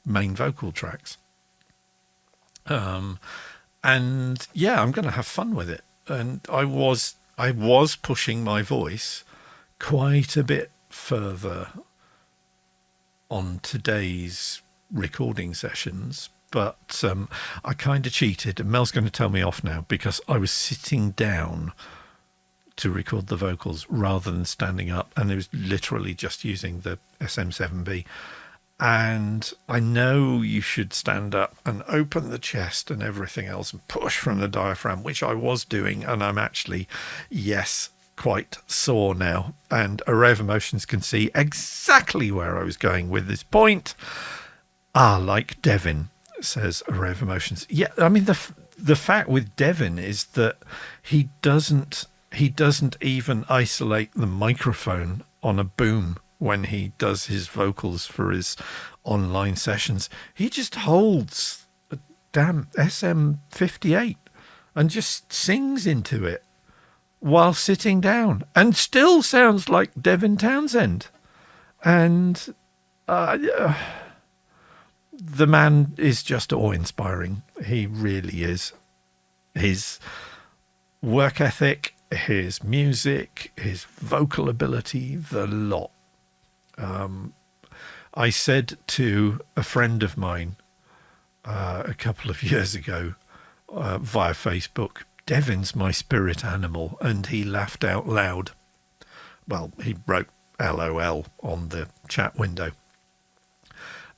main vocal tracks. And yeah, I'm going to have fun with it. And I was pushing my voice quite a bit further on today's recording sessions, but I kind of cheated, and Mel's going to tell me off now because I was sitting down to record the vocals rather than standing up, and it was literally just using the SM7B. And I know you should stand up and open the chest and everything else and push from the diaphragm, which I was doing, and I'm actually, yes, quite sore now. And Array of Emotions can see exactly where I was going with this point. Like Devin, says Array of Emotions. Yeah, I mean, the fact with Devin is that he doesn't even isolate the microphone on a boom when he does his vocals for his online sessions. He just holds a damn SM58 and just sings into it while sitting down, and still sounds like Devin Townsend. And the man is just awe-inspiring. He really is. His work ethic, his music, his vocal ability, the lot. I said to a friend of mine a couple of years ago via Facebook, Devin's my spirit animal, and he laughed out loud. Well, he wrote LOL on the chat window.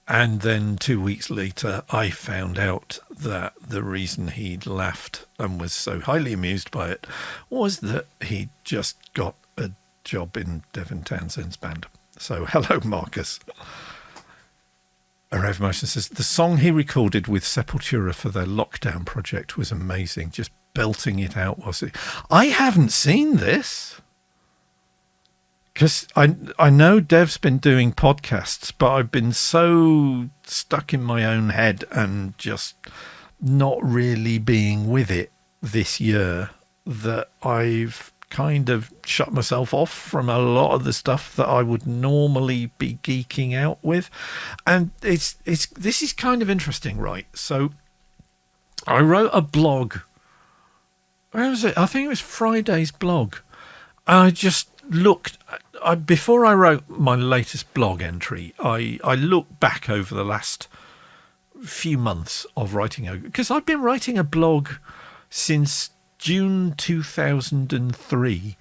And then 2 weeks later, I found out that the reason he'd laughed and was so highly amused by it was that he just got a job in Devin Townsend's band. So hello, Marcus. Array of Emotions says, the song he recorded with Sepultura for their lockdown project was amazing. Just belting it out, was it? I haven't seen this. Because I know Dev's been doing podcasts, but I've been so stuck in my own head and just not really being with it this year that I've kind of shut myself off from a lot of the stuff that I would normally be geeking out with. And this is kind of interesting, right? So I wrote a blog. Where was it? I think it was Friday's blog. And I just looked... before I wrote my latest blog entry, I looked back over the last few months of writing, because I've been writing a blog since June 2003,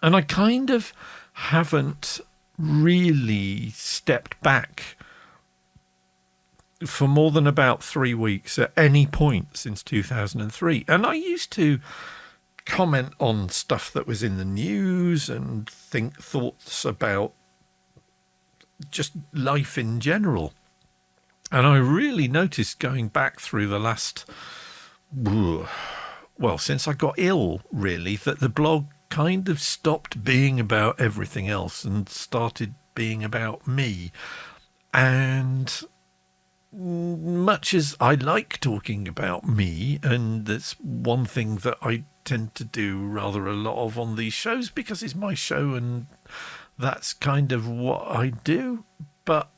and I kind of haven't really stepped back for more than about 3 weeks at any point since 2003. And I used to comment on stuff that was in the news and think thoughts about just life in general. And I really noticed going back through the last, well, since I got ill, really, that the blog kind of stopped being about everything else and started being about me. And much as I like talking about me, and that's one thing that I tend to do rather a lot of on these shows because it's my show and that's kind of what I do, but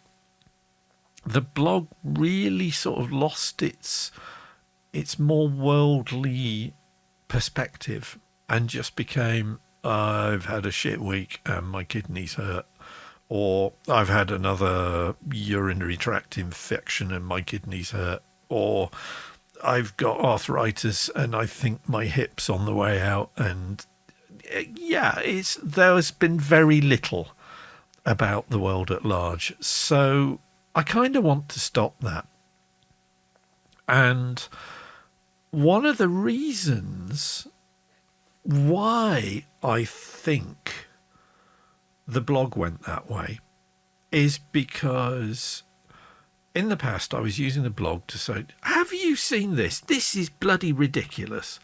the blog really sort of lost its more worldly perspective and just became, I've had a shit week and my kidneys hurt, or I've had another urinary tract infection and my kidneys hurt, or I've got arthritis and I think my hip's on the way out. And yeah, there's been very little about the world at large. So I kind of want to stop that. And one of the reasons why I think the blog went that way is because in the past I was using the blog to say, have you seen this? This is bloody ridiculous,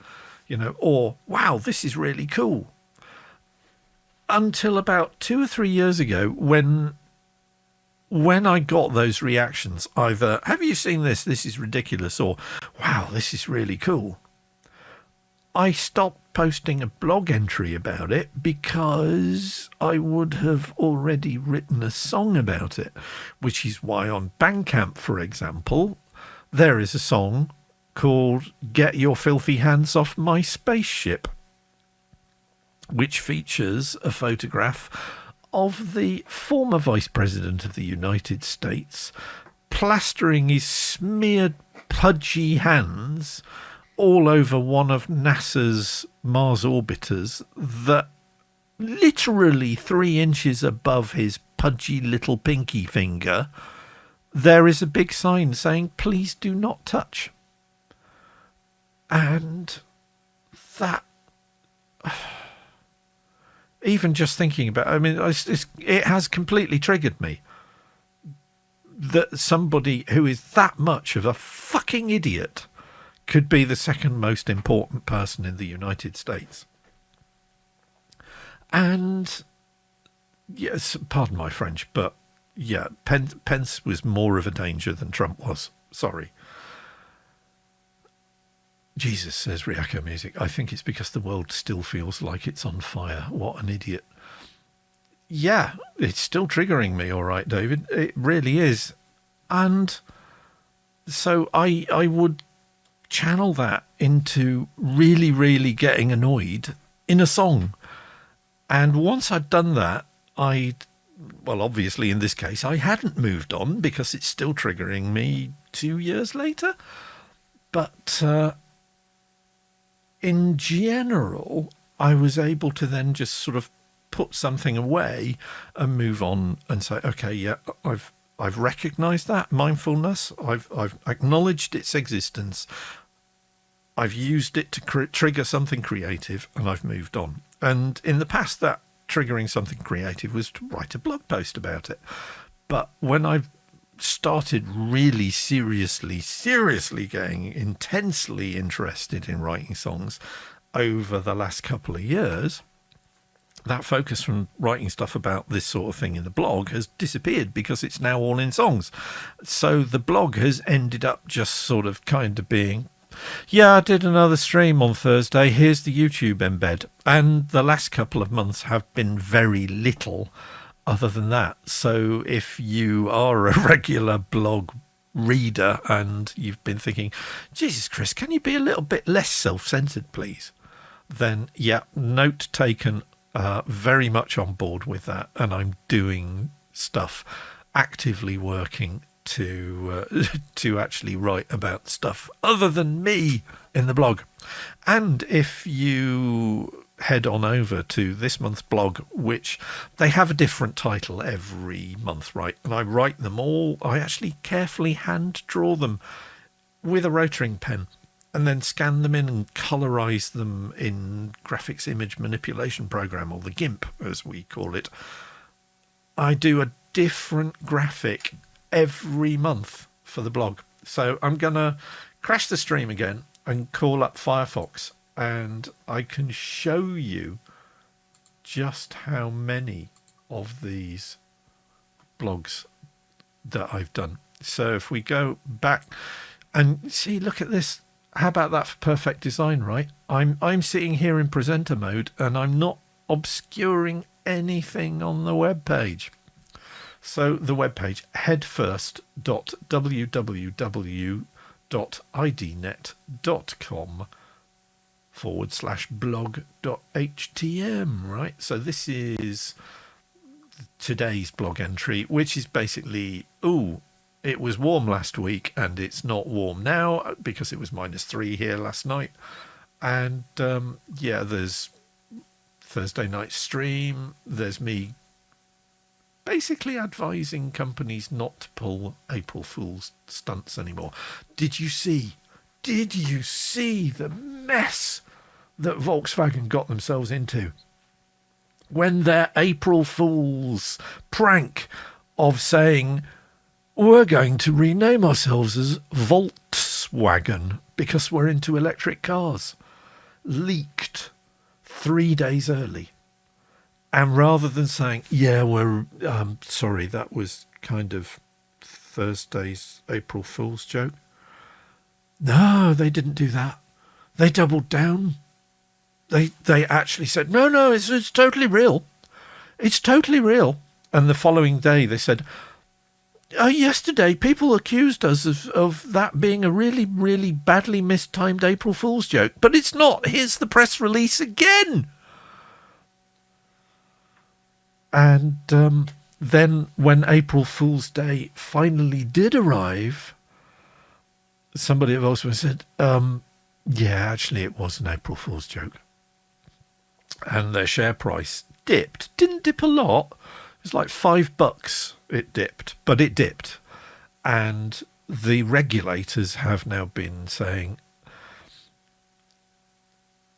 or wow, this is really cool. Until about 2 or 3 years ago when I got those reactions, either, have you seen this? This is ridiculous, or wow, this is really cool. I stopped posting a blog entry about it because I would have already written a song about it, which is why on Bandcamp, for example, there is a song called Get Your Filthy Hands Off My Spaceship, which features a photograph of the former Vice President of the United States plastering his smeared, pudgy hands all over one of NASA's Mars orbiters that literally 3 inches above his pudgy little pinky finger, there is a big sign saying, please do not touch. And that, even just thinking about, it has completely triggered me that somebody who is that much of a fucking idiot could be the second most important person in the United States. And yes, pardon my French, but yeah, Pence was more of a danger than Trump was. Sorry. Jesus, says Riako Music. I think it's because the world still feels like it's on fire. What an idiot. Yeah, it's still triggering me, all right, David. It really is. And so I would channel that into really, really getting annoyed in a song. And once I'd done that, obviously in this case, I hadn't moved on because it's still triggering me 2 years later. But in general, I was able to then just sort of put something away and move on and say, okay, yeah, I've recognized that mindfulness. I've acknowledged its existence. I've used it to trigger something creative, and I've moved on. And in the past, that triggering something creative was to write a blog post about it. But when I've started really seriously getting intensely interested in writing songs over the last couple of years, that focus from writing stuff about this sort of thing in the blog has disappeared because it's now all in songs. So the blog has ended up just sort of kind of being, yeah, I did another stream on Thursday, here's the YouTube embed. And the last couple of months have been very little other than that. So if you are a regular blog reader and you've been thinking, Jesus, Chris, can you be a little bit less self-centered, please? Then, yeah, note taken, very much on board with that. And I'm doing stuff, actively working to actually write about stuff other than me in the blog. And if you head on over to this month's blog, which they have a different title every month, right? And I write them all. I actually carefully hand draw them with a rotring pen and then scan them in and colorize them in graphics image manipulation program, or the GIMP as we call it. I do a different graphic every month for the blog. So I'm going to crash the stream again and call up Firefox, and I can show you just how many of these blogs that I've done. So if we go back and see, look at this. How about that for perfect design, right? I'm sitting here in presenter mode and I'm not obscuring anything on the web page. So the web page, headfirst.www.idnet.com/blog.htm, right? So this is today's blog entry, which is basically, it was warm last week and it's not warm now because it was -3 here last night. And there's Thursday night stream. There's me basically advising companies not to pull April Fool's stunts anymore. Did you see the mess that Volkswagen got themselves into when their April Fool's prank of saying, we're going to rename ourselves as Volkswagen because we're into electric cars, leaked 3 days early? And rather than saying, we're sorry, that was kind of Thursday's April Fool's joke. No, they didn't do that. They doubled down. They actually said, no, it's totally real. It's totally real. And the following day they said, yesterday people accused us of that being a really, really badly mistimed April Fool's joke. But it's not. Here's the press release again. And then when April Fool's Day finally did arrive, somebody at Volkswagen said, actually it was an April Fool's joke. And their share price dipped. Didn't dip a lot. It was like $5 it dipped, but it dipped. And the regulators have now been saying,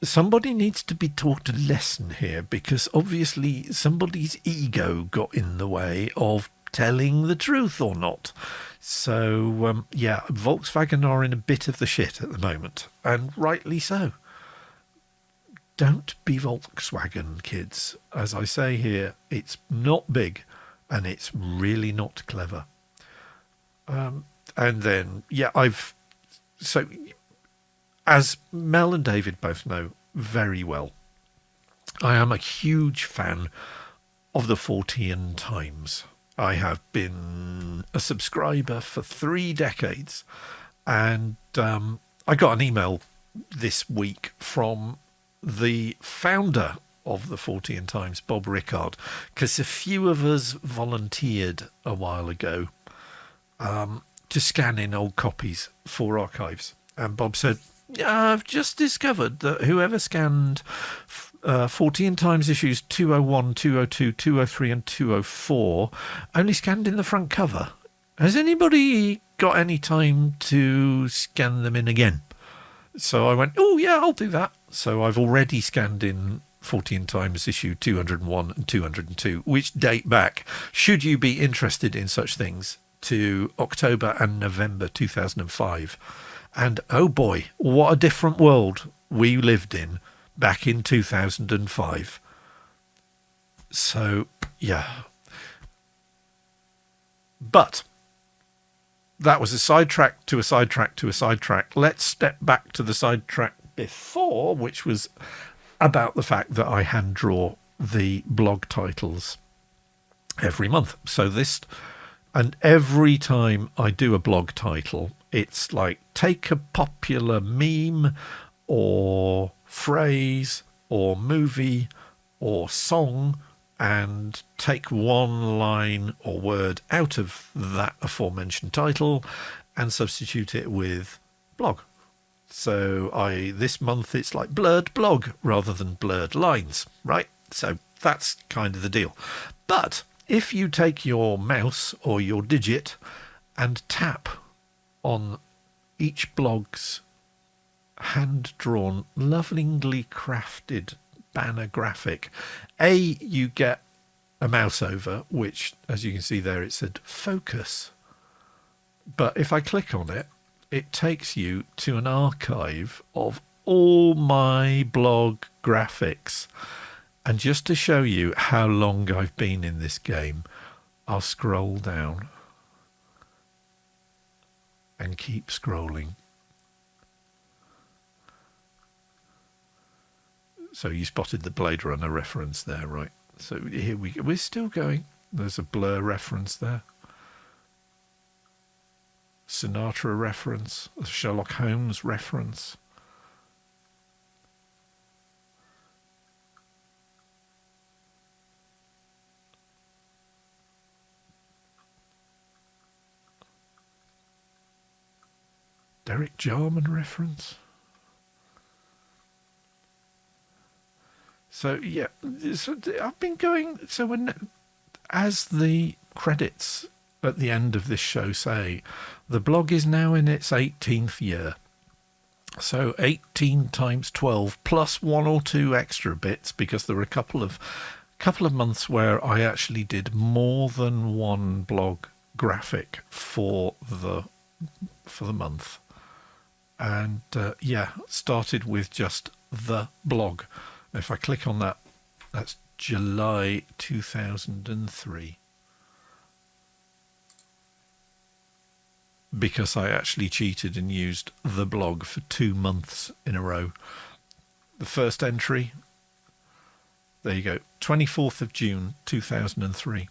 somebody needs to be taught a lesson here because obviously somebody's ego got in the way of telling the truth or not. So, Volkswagen are in a bit of the shit at the moment, and rightly so. Don't be Volkswagen, kids. As I say here, it's not big and it's really not clever. And then, as Mel and David both know very well, I am a huge fan of the 40 Times. I have been a subscriber for 3 decades. And I got an email this week from the founder of the 40 Times, Bob Rickard, because a few of us volunteered a while ago to scan in old copies for archives. And Bob said, I've just discovered that whoever scanned 40 Times issues 201, 202, 203 and 204 only scanned in the front cover. Has anybody got any time to scan them in again? So I went, I'll do that. So I've already scanned in 40 Times issue 201 and 202, which date back, should you be interested in such things, to October and November 2005. And oh boy, what a different world we lived in back in 2005. So, yeah. But that was a sidetrack to a sidetrack to a sidetrack. Let's step back to the sidetrack before, which was about the fact that I hand draw the blog titles every month. So this, and every time I do a blog title, it's like take a popular meme or phrase or movie or song and take one line or word out of that aforementioned title and substitute it with blog. So this month it's like blurred blog rather than blurred lines, right? So that's kind of the deal. But if you take your mouse or your digit and tap on each blog's hand-drawn, lovingly crafted banner graphic, you get a mouse over, which, as you can see there, it said focus. But if I click on it, it takes you to an archive of all my blog graphics. And just to show you how long I've been in this game, I'll scroll down and keep scrolling. So you spotted the Blade Runner reference there, right? So here we go. We're still going. There's a Blur reference there. Sinatra reference. A Sherlock Holmes reference. Derek Jarman reference. So yeah, so I've been going. So when, as the credits at the end of this show say, the blog is now in its 18th year. So 18 times 12 plus one or two extra bits, because there were a couple of months where I actually did more than one blog graphic for the month. And started with just the blog. If I click on that, that's July 2003. Because I actually cheated and used the blog for 2 months in a row. The first entry, there you go, 24th of June 2003.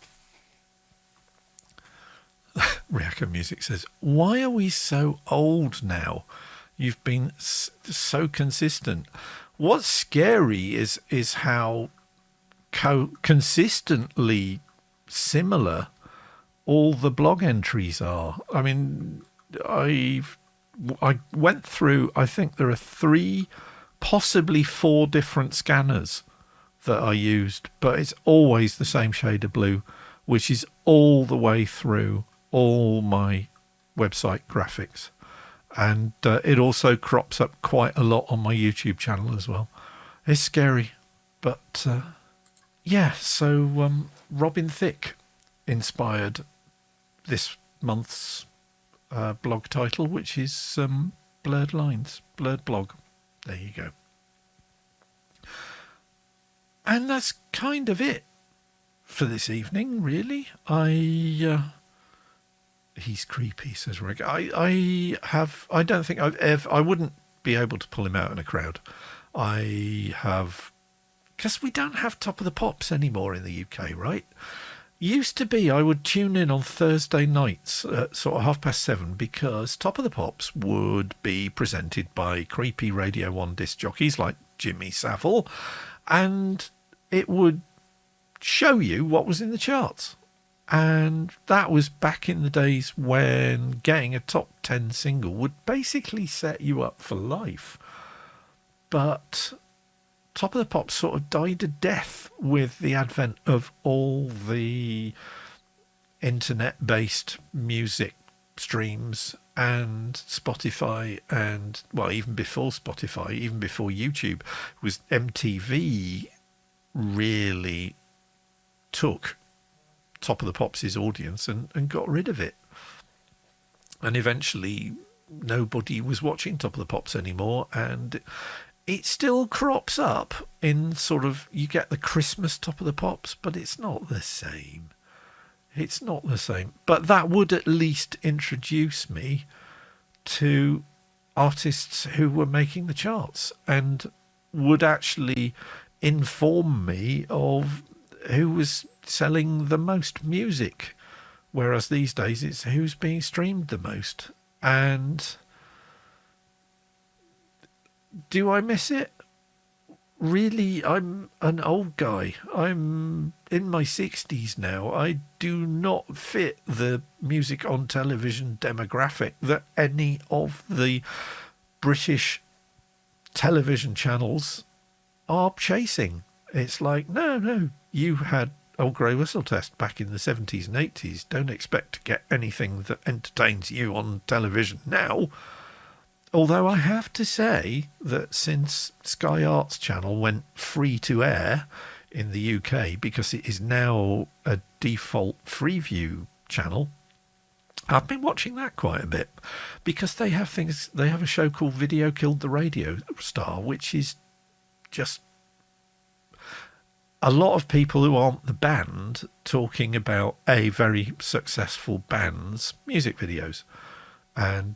Riako Music says, why are we so old now? You've been so consistent. What's scary is how consistently similar all the blog entries are. I mean, I went through, I think there are 3, possibly 4 different scanners that I used, but it's always the same shade of blue, which is all the way through all my website graphics. And it also crops up quite a lot on my YouTube channel as well. It's scary. But so Robin Thicke inspired this month's blog title, which is Blurred Lines, Blurred Blog. There you go. And that's kind of it for this evening, really. He's creepy, says Rick. I don't think I wouldn't be able to pull him out in a crowd. Because we don't have Top of the Pops anymore in the UK, right? Used to be, I would tune in on Thursday nights at sort of 7:30, because Top of the Pops would be presented by creepy Radio 1 disc jockeys like Jimmy Savile, and it would show you what was in the charts. And that was back in the days when getting a top 10 single would basically set you up for life. But Top of the Pops sort of died a death with the advent of all the internet-based music streams and Spotify, and, well, even before Spotify, even before YouTube, was MTV really took Top of the Pops' audience and got rid of it. And eventually nobody was watching Top of the Pops anymore, and it still crops up in sort of, you get the Christmas Top of the Pops, but it's not the same. It's not the same. But that would at least introduce me to artists who were making the charts, and would actually inform me of who was selling the most music. Whereas these days it's who's being streamed the most. And do I miss it? Really, I'm an old guy. I'm in my 60s now. I do not fit the music on television demographic that any of the British television channels are chasing. It's like, no, you had Old Grey Whistle Test back in the 70s and 80s. Don't expect to get anything that entertains you on television now. Although I have to say that since Sky Arts Channel went free to air in the UK, because it is now a default Freeview channel, I've been watching that quite a bit, because they have a show called Video Killed the Radio Star, which is just a lot of people who aren't the band talking about a very successful band's music videos. And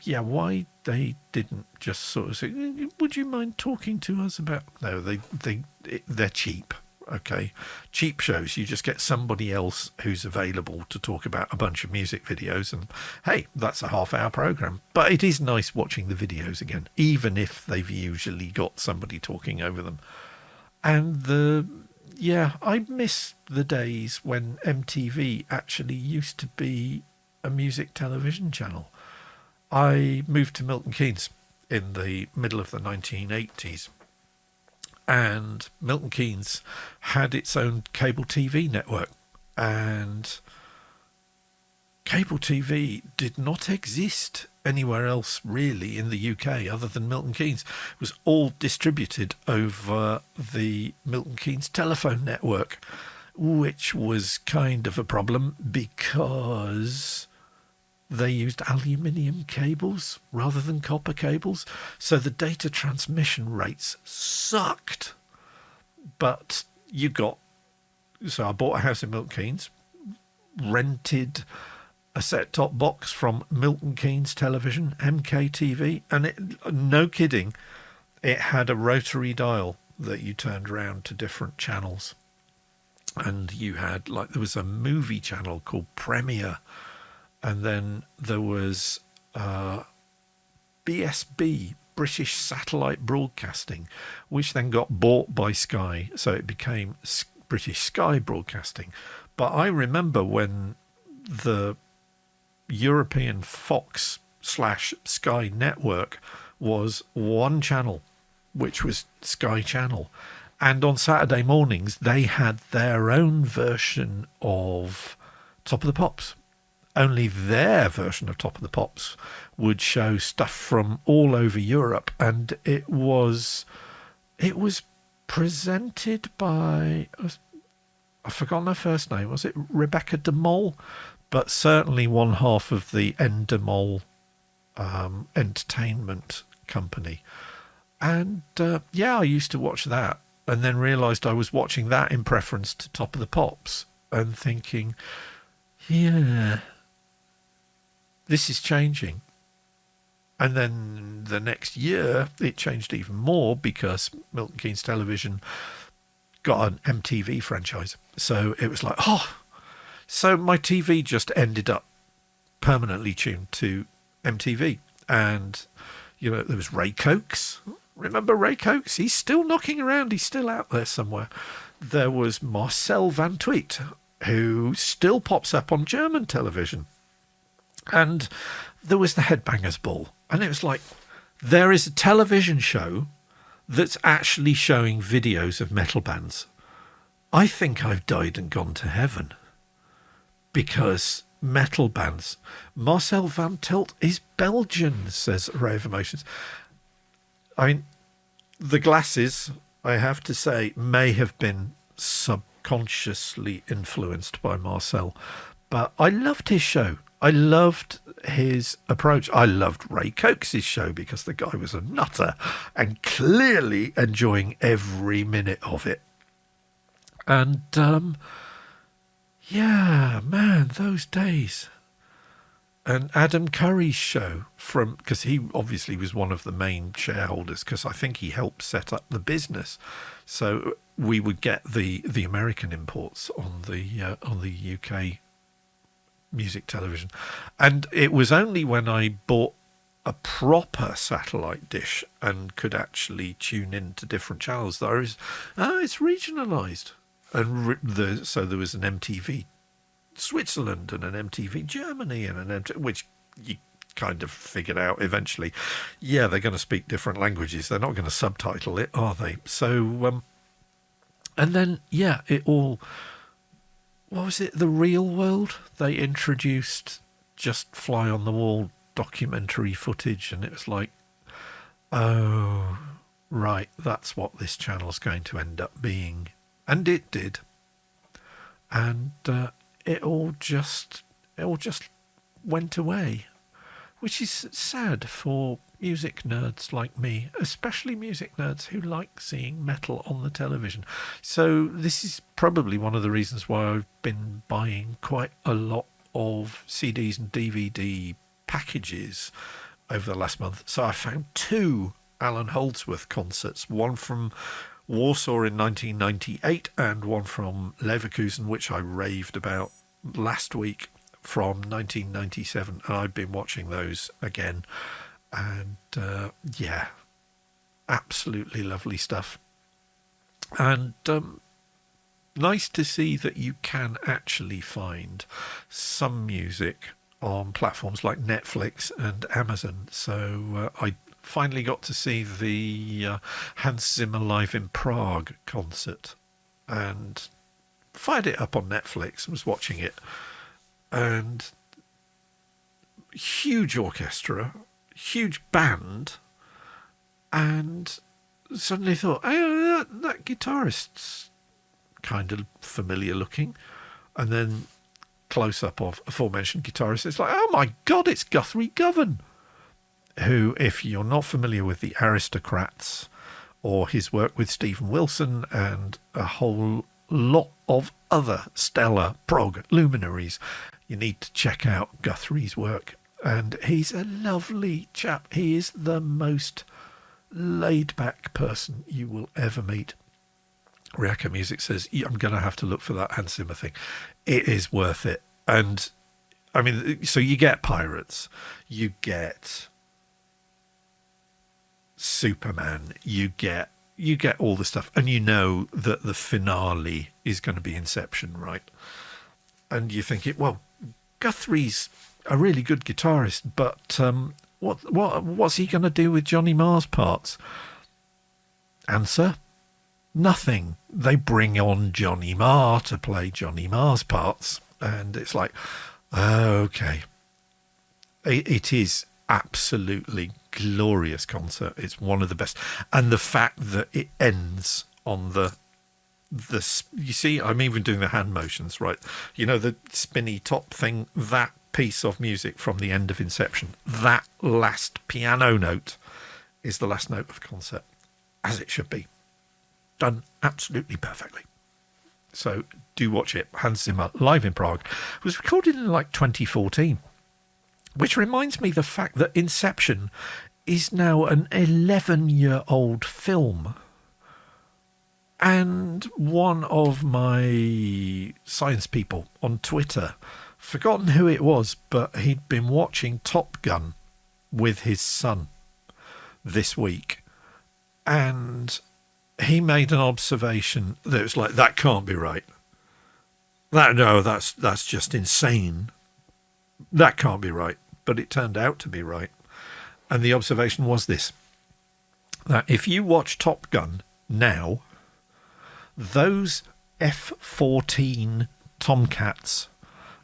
why they didn't just sort of say, would you mind talking to us about... No, they're cheap. Okay, cheap shows. You just get somebody else who's available to talk about a bunch of music videos, and hey, that's a half-hour program. But it is nice watching the videos again, even if they've usually got somebody talking over them. And I miss the days when MTV actually used to be a music television channel. I moved to Milton Keynes in the middle of the 1980s. And Milton Keynes had its own cable TV network. And cable TV did not exist anywhere else really in the UK other than Milton Keynes. It was all distributed over the Milton Keynes telephone network, which was kind of a problem because they used aluminium cables rather than copper cables. So the data transmission rates sucked. But so I bought a house in Milton Keynes, rented a set-top box from Milton Keynes Television, MKTV, and no kidding, it had a rotary dial that you turned around to different channels. And you had, there was a movie channel called Premiere. And then there was BSB, British Satellite Broadcasting, which then got bought by Sky. So it became British Sky Broadcasting. But I remember when the European Fox/Sky network was one channel, which was Sky Channel. And on Saturday mornings, they had their own version of Top of the Pops. Only their version of Top of the Pops would show stuff from all over Europe, and it was presented by, I've forgotten her first name. Was it Rebecca de Mol? But certainly one half of the Endemol entertainment company. And I used to watch that, and then realised I was watching that in preference to Top of the Pops, and thinking, yeah, this is changing. And then the next year, it changed even more because Milton Keynes Television got an MTV franchise. So it was like, so my TV just ended up permanently tuned to MTV. And, there was Ray Cokes. Remember Ray Cokes? He's still knocking around. He's still out there somewhere. There was Marcel Van Tweet, who still pops up on German television. And there was the Headbangers Ball. And it was like, there is a television show that's actually showing videos of metal bands. I think I've died and gone to heaven. Because metal bands. Marcel Van Tilt is Belgian, says Array of Emotions. I mean, the glasses, I have to say, may have been subconsciously influenced by Marcel. But I loved his show. I loved his approach. I loved Ray Cokes' show because the guy was a nutter and clearly enjoying every minute of it. And, man, those days. And Adam Curry's show because he obviously was one of the main shareholders, because I think he helped set up the business. So we would get the American imports on the UK music television. And it was only when I bought a proper satellite dish and could actually tune into different channels that it's regionalised. And so there was an MTV Switzerland and an MTV Germany and an MTV, which you kind of figured out eventually. Yeah, they're going to speak different languages. They're not going to subtitle it, are they? So, and then, it all... What was it? The Real World? They introduced just fly on the wall documentary footage, and it was like, oh, right, that's what this channel's going to end up being. And it did. And it all just went away. which is sad for music nerds like me, especially music nerds who like seeing metal on the television. So this is probably one of the reasons why I've been buying quite a lot of CDs and DVD packages over the last month. So I found 2 Alan Holdsworth concerts, one from Warsaw in 1998 and one from Leverkusen, which I raved about last week, from 1997, and I've been watching those again, and yeah, absolutely lovely stuff. And nice to see that you can actually find some music on platforms like Netflix and Amazon. So I finally got to see the Hans Zimmer Live in Prague concert, and fired it up on Netflix and was watching it. And huge orchestra, huge band, and suddenly thought, oh, that guitarist's kind of familiar looking. And then close up of aforementioned guitarist, it's like, oh my God, it's Guthrie Govan, who, if you're not familiar with the Aristocrats or his work with Stephen Wilson and a whole lot of other stellar prog luminaries, you need to check out Guthrie's work. And he's a lovely chap. He is the most laid-back person you will ever meet. Riaka Music says, I'm going to have to look for that Hans Zimmer thing. It is worth it. And, I mean, so you get Pirates, you get Superman, you get all the stuff, and you know that the finale is going to be Inception, right? And you think, well, Guthrie's a really good guitarist, but what's he going to do with Johnny Marr's parts? Answer: nothing. They bring on Johnny Marr to play Johnny Marr's parts, and it's like, okay. It is absolutely glorious concert. It's one of the best, and the fact that it ends on the you see, I'm even doing the hand motions, right? You know, the spinny top thing, that piece of music from the end of Inception, that last piano note is the last note of concert, as it should be. Done absolutely perfectly. So do watch it. Hans Zimmer Live in Prague. It was recorded in like 2014, which reminds me the fact that Inception is now an 11-year-old film. And one of my science people on Twitter, forgotten who it was, but he'd been watching Top Gun with his son this week. And he made an observation that was like, that can't be right. That's just insane. That can't be right. But it turned out to be right. And the observation was this, that if you watch Top Gun now, those F-14 Tomcats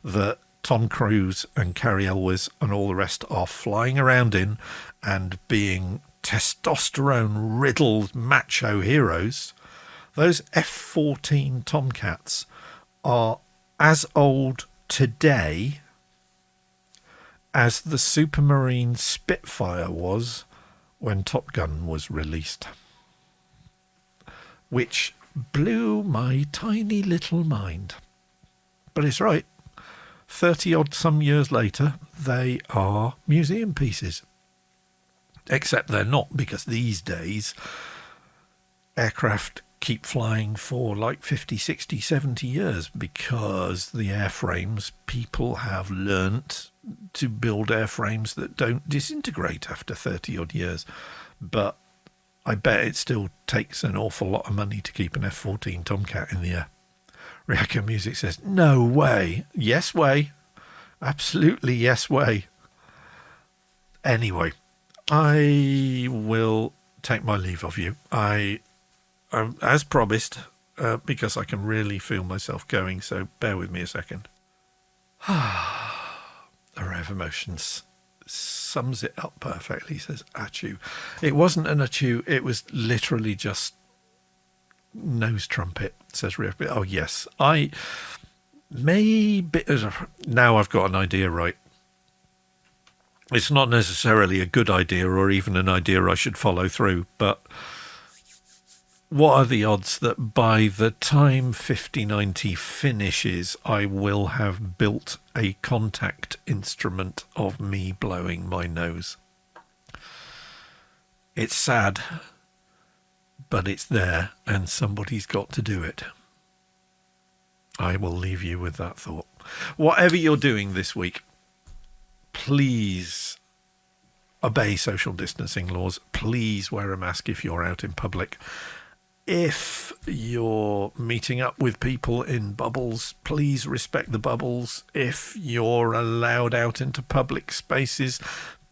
that Tom Cruise and Carrie Elwes and all the rest are flying around in and being testosterone-riddled macho heroes, those F-14 Tomcats are as old today as the Supermarine Spitfire was when Top Gun was released. Which blew my tiny little mind. But it's right. 30-odd some years later, they are museum pieces. Except they're not, because these days aircraft keep flying for like 50, 60, 70 years because the airframes, people have learnt to build airframes that don't disintegrate after 30-odd years. But I bet it still takes an awful lot of money to keep an F-14 Tomcat in the air. Riaka Music says, no way. Yes way. Absolutely yes way. Anyway, I will take my leave of you. As promised, because I can really feel myself going, so bear with me a second. Array of Emotions sums it up perfectly. He says, achoo. It wasn't an achoo, it was literally just nose trumpet, says Rick. Oh, yes. Now I've got an idea, right? It's not necessarily a good idea or even an idea I should follow through, but what are the odds that by the time 5090 finishes, I will have built a contact instrument of me blowing my nose? It's sad, but it's there and somebody's got to do it. I will leave you with that thought. Whatever you're doing this week, please obey social distancing laws. Please wear a mask if you're out in public. If you're meeting up with people in bubbles, please respect the bubbles. If you're allowed out into public spaces,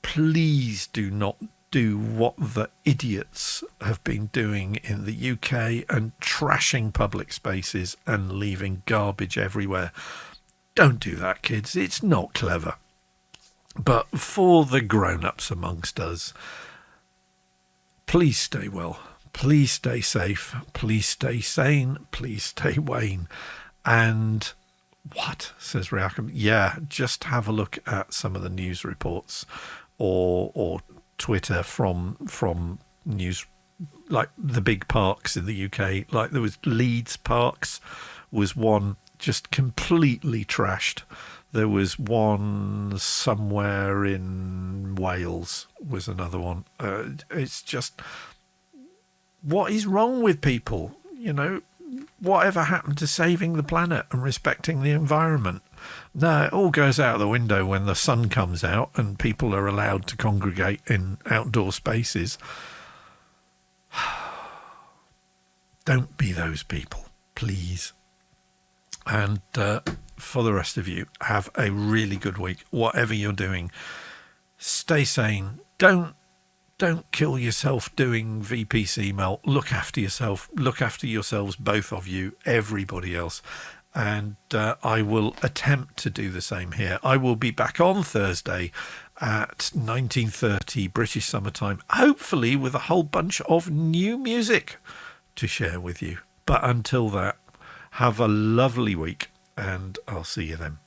please do not do what the idiots have been doing in the UK and trashing public spaces and leaving garbage everywhere. Don't do that, kids. It's not clever. But for the grown-ups amongst us, please stay well. Please stay safe. Please stay sane. Please stay Wayne. And what, says Riakum? Yeah, just have a look at some of the news reports or Twitter from news, like the big parks in the UK. Like there was Leeds Parks was one just completely trashed. There was one somewhere in Wales was another one. It's just, what is wrong with people? You know, whatever happened to saving the planet and respecting the environment? No, it all goes out the window when the sun comes out and people are allowed to congregate in outdoor spaces. Don't be those people, please. And for the rest of you, have a really good week. Whatever you're doing, stay sane. Don't kill yourself doing VPC melt. Look after yourself. Look after yourselves, both of you, everybody else. And I will attempt to do the same here. I will be back on Thursday at 19:30 British summertime, hopefully with a whole bunch of new music to share with you. But until that, have a lovely week, and I'll see you then.